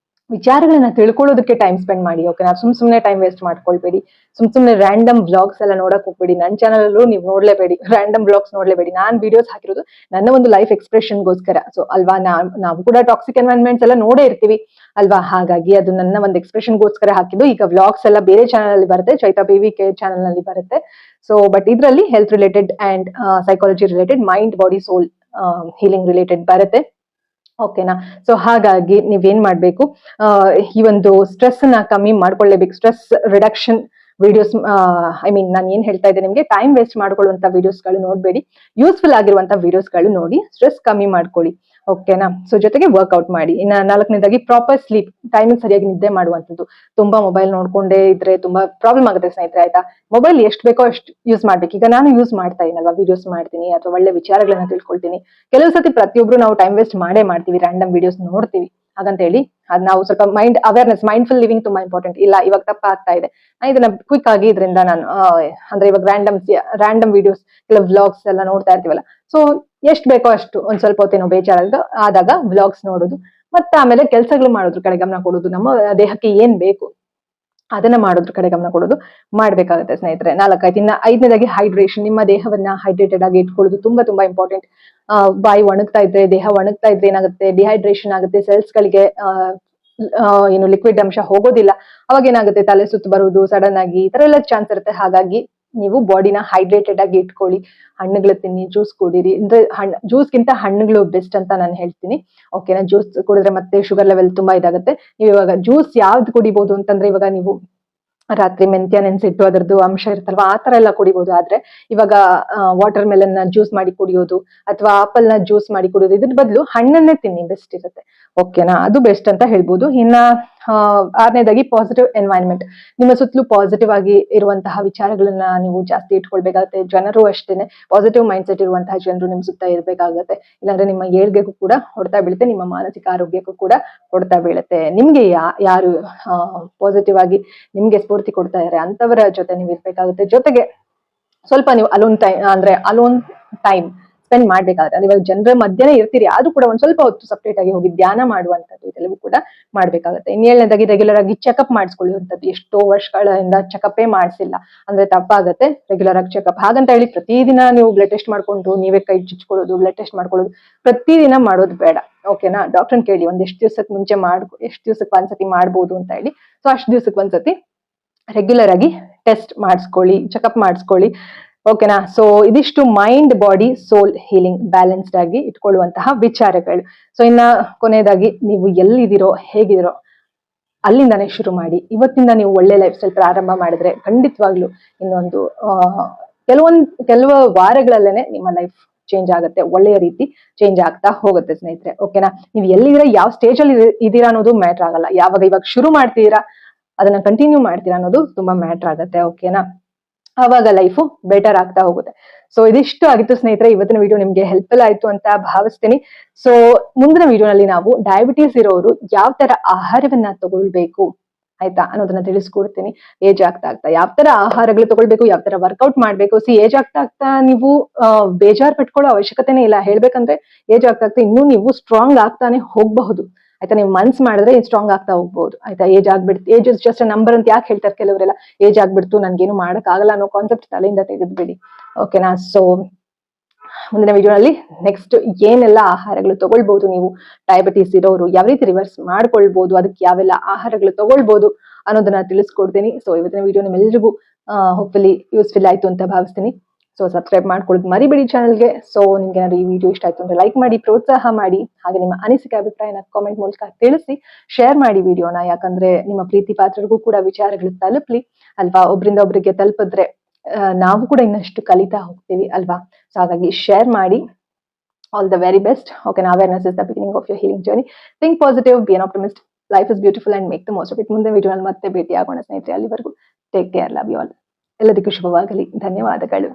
ವಿಚಾರಗಳನ್ನ ತಿಳ್ಕೊಳ್ಳೋದಕ್ಕೆ ಟೈಮ್ ಸ್ಪೆಂಡ್ ಮಾಡಿ. ಓಕೆನಾ. ಸುಮ್ನೆ ಟೈಮ್ ವೇಸ್ಟ್ ಮಾಡ್ಕೊಳ್ಬೇಡಿ. ಸುಮ್ನೆ ರ್ಯಾಂಡಮ್ ಬ್ಲಾಗ್ಸ್ ಎಲ್ಲ ನೋಡಕ್ ಹೋಗ್ಬೇಡಿ. ನನ್ನ ಚಾನಲ್ ಅಲ್ಲೂ ನೀವು ನೋಡ್ಲೇಬೇಡಿ, ರ್ಯಾಂಡಮ್ ಬ್ಲಾಗ್ಸ್ ನೋಡ್ಲೇಬೇಡಿ. ನಾನ್ ವಿಡಿಯೋಸ್ ಹಾಕಿರೋದು ನನ್ನ ಒಂದು ಲೈಫ್ ಎಕ್ಸ್ಪ್ರೆಷನ್ಗೋಸ್ಕರ. ಸೊ ಅಲ್ವಾ, ನಾವು ಕೂಡ ಟಾಕ್ಸಿಕ್ ಎನ್ವೈರನ್ಮೆಂಟ್ಸ್ ಎಲ್ಲ ನೋಡೇ ಇರ್ತೀವಿ ಅಲ್ವಾ. ಹಾಗಾಗಿ ಅದು ನನ್ನ ಒಂದು ಎಕ್ಸ್ಪ್ರೆಷನ್ಗೋಸ್ಕರ ಹಾಕಿದ್ದು. ಈಗ ವ್ಲಾಗ್ಸ್ ಎಲ್ಲ ಬೇರೆ ಚಾನಲ್ ಅಲ್ಲಿ ಬರುತ್ತೆ, ಚೈತಾ BVK ಚಾನಲ್ ನಲ್ಲಿ ಬರುತ್ತೆ. ಸೊ ಬಟ್ ಇದ್ರಲ್ಲಿ health related and psychology related, mind body soul healing related ಬರುತ್ತೆ. ಓಕೆನಾ. ಸೊ ಹಾಗಾಗಿ ನೀವೇನ್ ಮಾಡ್ಬೇಕು, ಈ ಒಂದು ಸ್ಟ್ರೆಸ್ ನ ಕಮ್ಮಿ ಮಾಡ್ಕೊಳ್ಳೇಬೇಕು. Stress reduction videos, I mean ನಾನು ಏನ್ ಹೇಳ್ತಾ ಇದ್ದೆ ನಿಮ್ಗೆ, ಟೈಮ್ ವೇಸ್ಟ್ ಮಾಡ್ಕೊಳ್ಳುವಂತ ವಿಡಿಯೋಸ್ಗಳು ನೋಡ್ಬೇಡಿ, ಯೂಸ್ಫುಲ್ ಆಗಿರುವಂತ ವಿಡಿಯೋಸ್ಗಳು ನೋಡಿ ಸ್ಟ್ರೆಸ್ ಕಮ್ಮಿ ಮಾಡ್ಕೊಳ್ಳಿ. ಓಕೆನಾ. ಸೊ ಜೊತೆಗೆ ವರ್ಕ್ಔಟ್ ಮಾಡಿ. ಇನ್ನ 4ನೇದಾಗಿ ಪ್ರಾಪರ್ ಸ್ಲೀಪ್, ಟೈಮಿಂಗ್ ಸರಿಯಾಗಿ ನಿದ್ದೆ ಮಾಡುವಂಥದ್ದು. ತುಂಬಾ ಮೊಬೈಲ್ ನೋಡ್ಕೊಂಡೇ ಇದ್ರೆ ತುಂಬಾ ಪ್ರಾಬ್ಲಮ್ ಆಗುತ್ತೆ ಸ್ನೇಹಿತರೆ, ಆಯ್ತಾ. ಮೊಬೈಲ್ ಎಷ್ಟು ಬೇಕೋ ಅಷ್ಟು ಯೂಸ್ ಮಾಡ್ಬೇಕು. ಈಗ ನಾನು ಯೂಸ್ ಮಾಡ್ತಾ ಇದೀನಲ್ವಾ, ವಿಡಿಯೋಸ್ ಮಾಡ್ತೀನಿ ಅಥವಾ ಒಳ್ಳೆ ವಿಚಾರಗಳನ್ನ ತಿಳ್ಕೊಳ್ತೀನಿ. ಕೆಲವು ಸತಿ ಪ್ರತಿಯೊಬ್ರು ನಾವು ಟೈಮ್ ವೇಸ್ಟ್ ಮಾಡೇ ಮಾಡ್ತೀವಿ, ರ್ಯಾಂಡಮ್ ವಿಡಿಯೋಸ್ ನೋಡ್ತೀವಿ. ಹಾಗಂತ ಹೇಳಿ ಅದ್ ನಾವು ಸ್ವಲ್ಪ ಮೈಂಡ್ ಅವೇರ್ನೆಸ್, ಮೈಂಡ್ಫುಲ್ ಲಿವಿಂಗ್ ತುಂಬಾ ಇಂಪಾರ್ಟೆಂಟ್. ಇಲ್ಲ ಇವಾಗ ತಪ್ಪಾಗ್ತಾ ಇದೆ, ಇದನ್ನ ಕ್ವಿಕ್ ಆಗಿ ಇದರಿಂದ ನಾನು ಅಂದ್ರೆ ಇವಾಗ ರ್ಯಾಂಡಮ್ ವಿಡಿಯೋಸ್, ಕೆಲವು ವ್ಲಾಗ್ಸ್ ಎಲ್ಲ ನೋಡ್ತಾ ಇರ್ತೀವಲ್ಲ. ಸೊ ಎಷ್ಟ್ ಬೇಕೋ ಅಷ್ಟು ಒಂದ್ ಸ್ವಲ್ಪ ಹೊತ್ತೇನೋ ಆದಾಗ ವ್ಲಾಗ್ಸ್ ನೋಡೋದು, ಮತ್ತೆ ಆಮೇಲೆ ಕೆಲಸಗಳು ಮಾಡೋದ್ರ ಕಡೆ ಗಮನ ಕೊಡೋದು. ನಮ್ಮ ದೇಹಕ್ಕೆ ಏನ್ ಬೇಕು ಅದನ್ನ ಮಾಡೋದ್ರ ಕಡೆ ಗಮನ ಕೊಡೋದು ಮಾಡ್ಬೇಕಾಗುತ್ತೆ ಸ್ನೇಹಿತರೆ. 4 ಇನ್ನ 5ನೇದಾಗಿ ಹೈಡ್ರೇಷನ್. ನಿಮ್ಮ ದೇಹವನ್ನ ಹೈಡ್ರೇಟೆಡ್ ಆಗಿ ಇಟ್ಕೊಳ್ಳೋದು ತುಂಬಾ ತುಂಬಾ ಇಂಪಾರ್ಟೆಂಟ್. ಬಾಯಿ ಒಣಗ್ತಾ ಇದ್ರೆ, ದೇಹ ಒಣಗ್ತಾ ಇದ್ರೆ ಏನಾಗುತ್ತೆ, ಡಿಹೈಡ್ರೇಷನ್ ಆಗುತ್ತೆ. ಸೆಲ್ಸ್ ಗಳಿಗೆ ಏನು ಲಿಕ್ವಿಡ್ ಅಂಶ ಹೋಗೋದಿಲ್ಲ. ಅವಾಗ ಏನಾಗುತ್ತೆ, ತಲೆ ಸುತ್ತು ಬರುವುದು ಸಡನ್ ಆಗಿ, ಈ ತರ ಎಲ್ಲ ಚಾನ್ಸ್ ಇರುತ್ತೆ. ಹಾಗಾಗಿ ನೀವು ಬಾಡಿನ ಹೈಡ್ರೇಟೆಡ್ ಆಗಿ ಇಟ್ಕೊಳ್ಳಿ. ಹಣ್ಣುಗಳು ತಿನ್ನಿ, ಜ್ಯೂಸ್ ಕುಡೀರಿ. ಅಂದ್ರೆ ಜ್ಯೂಸ್ಗಿಂತ ಹಣ್ಣುಗಳು ಬೆಸ್ಟ್ ಅಂತ ನಾನು ಹೇಳ್ತೀನಿ. ಓಕೆನಾ? ಜ್ಯೂಸ್ ಕುಡಿದ್ರೆ ಮತ್ತೆ ಶುಗರ್ ಲೆವೆಲ್ ತುಂಬಾ ಇದಾಗುತ್ತೆ. ನೀವು ಇವಾಗ ಜ್ಯೂಸ್ ಯಾವ್ದು ಕುಡಿಬಹುದು ಅಂತಂದ್ರೆ, ಇವಾಗ ನೀವು ರಾತ್ರಿ ಮೆಂತ್ಯ ನೆನ್ಸಿಟ್ಟು ಅದರದ್ದು ಅಂಶ ಇರುತ್ತಲ್ವಾ, ಆ ತರ ಎಲ್ಲ ಕುಡಿಬಹುದು. ಆದ್ರೆ ಇವಾಗ ವಾಟರ್ ಮೆಲನ್ ನ ಜ್ಯೂಸ್ ಮಾಡಿ ಕುಡಿಯೋದು ಅಥವಾ ಆಪಲ್ ನ ಜ್ಯೂಸ್ ಮಾಡಿ ಕುಡಿಯೋದು, ಇದ್ರ ಬದಲು ಹಣ್ಣನ್ನೇ ತಿನ್ನಿ, ಬೆಸ್ಟ್ ಇರುತ್ತೆ. ಓಕೆನಾ? ಅದು ಬೆಸ್ಟ್ ಅಂತ ಹೇಳ್ಬೋದು. ಇನ್ನ ಆರನೇದಾಗಿ ಪಾಸಿಟಿವ್ ಎನ್ವೈರನ್ಮೆಂಟ್. ನಿಮ್ಮ ಸುತ್ತಲೂ ಪಾಸಿಟಿವ್ ಆಗಿ ಇರುವಂತಹ ವಿಚಾರಗಳನ್ನ ನೀವು ಜಾಸ್ತಿ ಇಟ್ಕೊಳ್ಬೇಕಾಗುತ್ತೆ. ಜನರು ಅಷ್ಟೇನೆ ಪಾಸಿಟಿವ್ ಮೈಂಡ್ ಸೆಟ್ ಇರುವಂತಹ ಜನರು ನಿಮ್ ಸುತ್ತ ಇರ್ಬೇಕಾಗುತ್ತೆ. ಇಲ್ಲಾಂದ್ರೆ ನಿಮ್ಮ ಏಳ್ಗೆಗೂ ಕೂಡ ಹೊಡ್ತಾ ಬೀಳುತ್ತೆ, ನಿಮ್ಮ ಮಾನಸಿಕ ಆರೋಗ್ಯಕ್ಕೂ ಕೂಡ ಹೊಡ್ತಾ ಬೀಳುತ್ತೆ. ನಿಮ್ಗೆ ಯಾರು ಪಾಸಿಟಿವ್ ಆಗಿ ನಿಮ್ಗೆ ಸ್ಫೂರ್ತಿ ಕೊಡ್ತಾ ಇದ್ದಾರೆ ಅಂತವರ ಜೊತೆ ನೀವು ಇರ್ಬೇಕಾಗುತ್ತೆ. ಜೊತೆಗೆ ಸ್ವಲ್ಪ ನೀವು ಅಲೋನ್ ಟೈಮ್ ಸ್ಪೆಂಡ್ ಮಾಡ್ಬೇಕಾಗುತ್ತೆ. ಅಂದ್ರೆ ಇವಾಗ ಜನರ ಮಧ್ಯನೇ ಇರ್ತೀರಿ, ಆದ್ರೂ ಕೂಡ ಒಂದ್ ಸ್ವಲ್ಪ ಹೊತ್ತು ಸಪ್ರೇಟ್ ಆಗಿ ಹೋಗಿ ಧ್ಯಾನ ಮಾಡುವಂತದ್ದು ಇದೆಲ್ಲವೂ ಕೂಡ ಮಾಡ್ಬೇಕಾಗುತ್ತೆ. ಇನ್ನೇಳನೇದಾಗಿ ರೆಗ್ಯುಲರ್ ಆಗಿ ಚೆಕಪ್ ಮಾಡಿಸ್ಕೊಳ್ಳುವಂಥದ್ದು. ಎಷ್ಟೋ ವರ್ಷಗಳಿಂದ ಚೆಕಪ್ಪೇ ಮಾಡಿಸಿಲ್ಲ ಅಂದ್ರೆ ತಪ್ಪಾಗತ್ತೆ. ರೆಗ್ಯುಲರ್ ಆಗಿ ಚೆಕಪ್ ಹಾಗಂತ ಹೇಳಿ ಪ್ರತಿದಿನ ನೀವು ಬ್ಲಡ್ ಟೆಸ್ಟ್ ಮಾಡ್ಕೊಂಡು ನೀವೇ ಕೈ ಚುಚ್ಕೊಳ್ಳೋದು, ಬ್ಲಡ್ ಟೆಸ್ಟ್ ಮಾಡ್ಕೊಳ್ಳೋದು ಪ್ರತಿದಿನ ಮಾಡೋದು ಬೇಡ. ಓಕೆನಾ? ಡಾಕ್ಟರ್ನ ಕೇಳಿ ಎಷ್ಟು ದಿವಸಕ್ಕೆ ಮುಂಚೆ ಎಷ್ಟು ದಿವಸಕ್ಕೆ ಒಂದ್ಸತಿ ಮಾಡ್ಬೋದು ಅಂತ ಹೇಳಿ. ಸೊ ಅಷ್ಟು ದಿವಸಕ್ಕೆ ಒಂದ್ಸತಿ ರೆಗ್ಯುಲರ್ ಆಗಿ ಟೆಸ್ಟ್ ಮಾಡಿಸ್ಕೊಳ್ಳಿ, ಚೆಕಪ್ ಮಾಡಿಸ್ಕೊಳ್ಳಿ. ಓಕೆನಾ? ಸೊ ಇದಿಷ್ಟು mind, body, soul healing balanced ಆಗಿ ಇಟ್ಕೊಳ್ಳುವಂತಹ ವಿಚಾರಗಳು. ಸೊ ಇನ್ನ ಕೊನೆಯದಾಗಿ ನೀವು ಎಲ್ಲಿದ್ದೀರೋ, ಹೇಗಿದ್ದೀರೋ ಅಲ್ಲಿಂದಾನೇ ಶುರು ಮಾಡಿ. ಇವತ್ತಿಂದ ನೀವು ಒಳ್ಳೆ ಲೈಫ್ ಸ್ಟೈಲ್ ಪ್ರಾರಂಭ ಮಾಡಿದ್ರೆ ಖಂಡಿತವಾಗ್ಲು ಇನ್ನೊಂದು ಕೆಲವು ವಾರಗಳಲ್ಲೇನೆ ನಿಮ್ಮ ಲೈಫ್ ಚೇಂಜ್ ಆಗುತ್ತೆ, ಒಳ್ಳೆಯ ರೀತಿ ಚೇಂಜ್ ಆಗ್ತಾ ಹೋಗುತ್ತೆ ಸ್ನೇಹಿತರೆ. ಓಕೆನಾ? ನೀವು ಎಲ್ಲಿದ್ದೀರಾ, ಯಾವ ಸ್ಟೇಜ್ ಅಲ್ಲಿ ಇದ್ದೀರಾ ಅನ್ನೋದು ಮ್ಯಾಟರ್ ಆಗಲ್ಲ. ಇವಾಗ ಶುರು ಮಾಡ್ತೀರಾ, ಅದನ್ನ ಕಂಟಿನ್ಯೂ ಮಾಡ್ತೀರಾ ಅನ್ನೋದು ತುಂಬಾ ಮ್ಯಾಟರ್ ಆಗುತ್ತೆ. ಓಕೆನಾ? ಆವಾಗ ಲೈಫು ಬೆಟರ್ ಆಗ್ತಾ ಹೋಗುತ್ತೆ. ಸೊ ಇದಿಷ್ಟು ಆಗಿತ್ತು ಸ್ನೇಹಿತರೆ ಇವತ್ತಿನ ವಿಡಿಯೋ. ನಿಮ್ಗೆ ಹೆಲ್ಪ್ಫುಲ್ ಆಯ್ತು ಅಂತ ಭಾವಿಸ್ತೀನಿ. ಸೊ ಮುಂದಿನ ವಿಡಿಯೋನಲ್ಲಿ ನಾವು ಡಯಾಬಿಟೀಸ್ ಇರೋರು ಯಾವ ತರ ಆಹಾರವನ್ನ ತಗೊಳ್ಬೇಕು ಆಯ್ತಾ ಅನ್ನೋದನ್ನ ತಿಳಿಸ್ಕೊಡ್ತೀನಿ. ಏಜ್ ಆಗ್ತಾ ಯಾವ ತರ ಆಹಾರಗಳು ತಗೊಳ್ಬೇಕು, ಯಾವ ತರ ವರ್ಕೌಟ್ ಮಾಡ್ಬೇಕು. ಏಜ್ ಆಗ್ತಾ ನೀವು ಬೇಜಾರ್ ಪಟ್ಕೊಳ್ಳೋ ಅವಶ್ಯಕತೆನೇ ಇಲ್ಲ. ಹೇಳ್ಬೇಕಂದ್ರೆ ಏಜ್ ಆಗ್ತಾ ಇನ್ನೂ ನೀವು ಸ್ಟ್ರಾಂಗ್ ಆಗ್ತಾನೆ ಹೋಗಬಹುದು ಆಯ್ತಾ. ನೀವು ಮನ್ಸ್ ಮಾಡಿದ್ರೆ ಸ್ಟ್ರಾಂಗ್ ಆಗ್ತಾ ಹೋಗ್ಬಹುದು ಆಯ್ತಾ. Age is just a number ಅಂತ ಯಾಕೆ ಹೇಳ್ತಾರೆ ಕೆಲವರೆಲ್ಲ. ಏಜ್ ಆಗ್ಬಿಡ್ತು, ನನ್ಗೇನು ಮಾಡಕ್ ಆಗಲ್ಲ ಅನ್ನೋ ಕಾನ್ಸೆಪ್ಟ್ ತಲೆಯಿಂದ ತೆಗೆದ್ಬಿಡಿ. ಓಕೆನಾ? ಸೊ ಮುಂದಿನ ವಿಡಿಯೋನಲ್ಲಿ ನೆಕ್ಸ್ಟ್ ಏನೆಲ್ಲ ಆಹಾರಗಳು ತಗೊಳ್ಬಹುದು, ನೀವು ಡಯಾಬಿಟೀಸ್ ಇರೋರು ಯಾವ ರೀತಿ ರಿವರ್ಸ್ ಮಾಡ್ಕೊಳ್ಬಹುದು, ಅದಕ್ಕೆ ಯಾವೆಲ್ಲ ಆಹಾರಗಳು ತಗೊಳ್ಬಹುದು ಅನ್ನೋದನ್ನ ತಿಳಿಸ್ಕೊಡ್ತೀನಿ. ಸೊ ಇವತ್ತಿನ ವಿಡಿಯೋ ನಿಮ್ಮೆಲ್ರಿಗೂ ಹೋಪ್ಫುಲಿ ಯೂಸ್ಫುಲ್ ಆಯ್ತು ಅಂತ ಭಾವಿಸ್ತೀನಿ. ಸೊ ಸಬ್ಸ್ಕ್ರೈಬ್ ಮಾಡ್ಕೊಳ್ಳೋದು ಮರಿಬೇಡಿ ಚಾನಲ್ಗೆ. ಸೊ ನಿಮ್ಗೆ ಏನಾದ್ರು ಈ ವಿಡಿಯೋ ಇಷ್ಟ ಆಯ್ತು ಅಂದ್ರೆ ಲೈಕ್ ಮಾಡಿ, ಪ್ರೋತ್ಸಾಹ ಮಾಡಿ. ಹಾಗೆ ನಿಮ್ಮ ಅನಿಸಿಕೆ ಅಭಿಪ್ರಾಯನ ಕಾಮೆಂಟ್ ಮೂಲಕ ತಿಳಿಸಿ, ಶೇರ್ ಮಾಡಿ ವಿಡಿಯೋನ. ಯಾಕಂದ್ರೆ ನಿಮ್ಮ ಪ್ರೀತಿ ಪಾತ್ರರಿಗೂ ಕೂಡ ವಿಚಾರಗಳು ತಲುಪ್ಲಿ ಅಲ್ವಾ. ಒಬ್ರಿಂದ ಒಬ್ರಿಗೆ ತಲುಪಿದ್ರೆ ನಾವು ಕೂಡ ಇನ್ನಷ್ಟು ಕಲಿತಾ ಹೋಗ್ತೀವಿ ಅಲ್ವಾ. ಸೊ ಹಾಗಾಗಿ ಶೇರ್ ಮಾಡಿ. All the very best. Okay, awareness is the beginning of your healing journey. Think positive, be an optimist. Life is beautiful and make the most of it. ಮುಂದೆ ವಿಡಿಯೋನಲ್ಲಿ ಮತ್ತೆ ಭೇಟಿ ಆಗೋಣ ಸ್ನೇಹಿತರೆ. ಅಲ್ಲಿವರೆಗೂ take care, love you all. ಎಲ್ಲದಕ್ಕೂ ಶುಭವಾಗಲಿ. ಧನ್ಯವಾದಗಳು.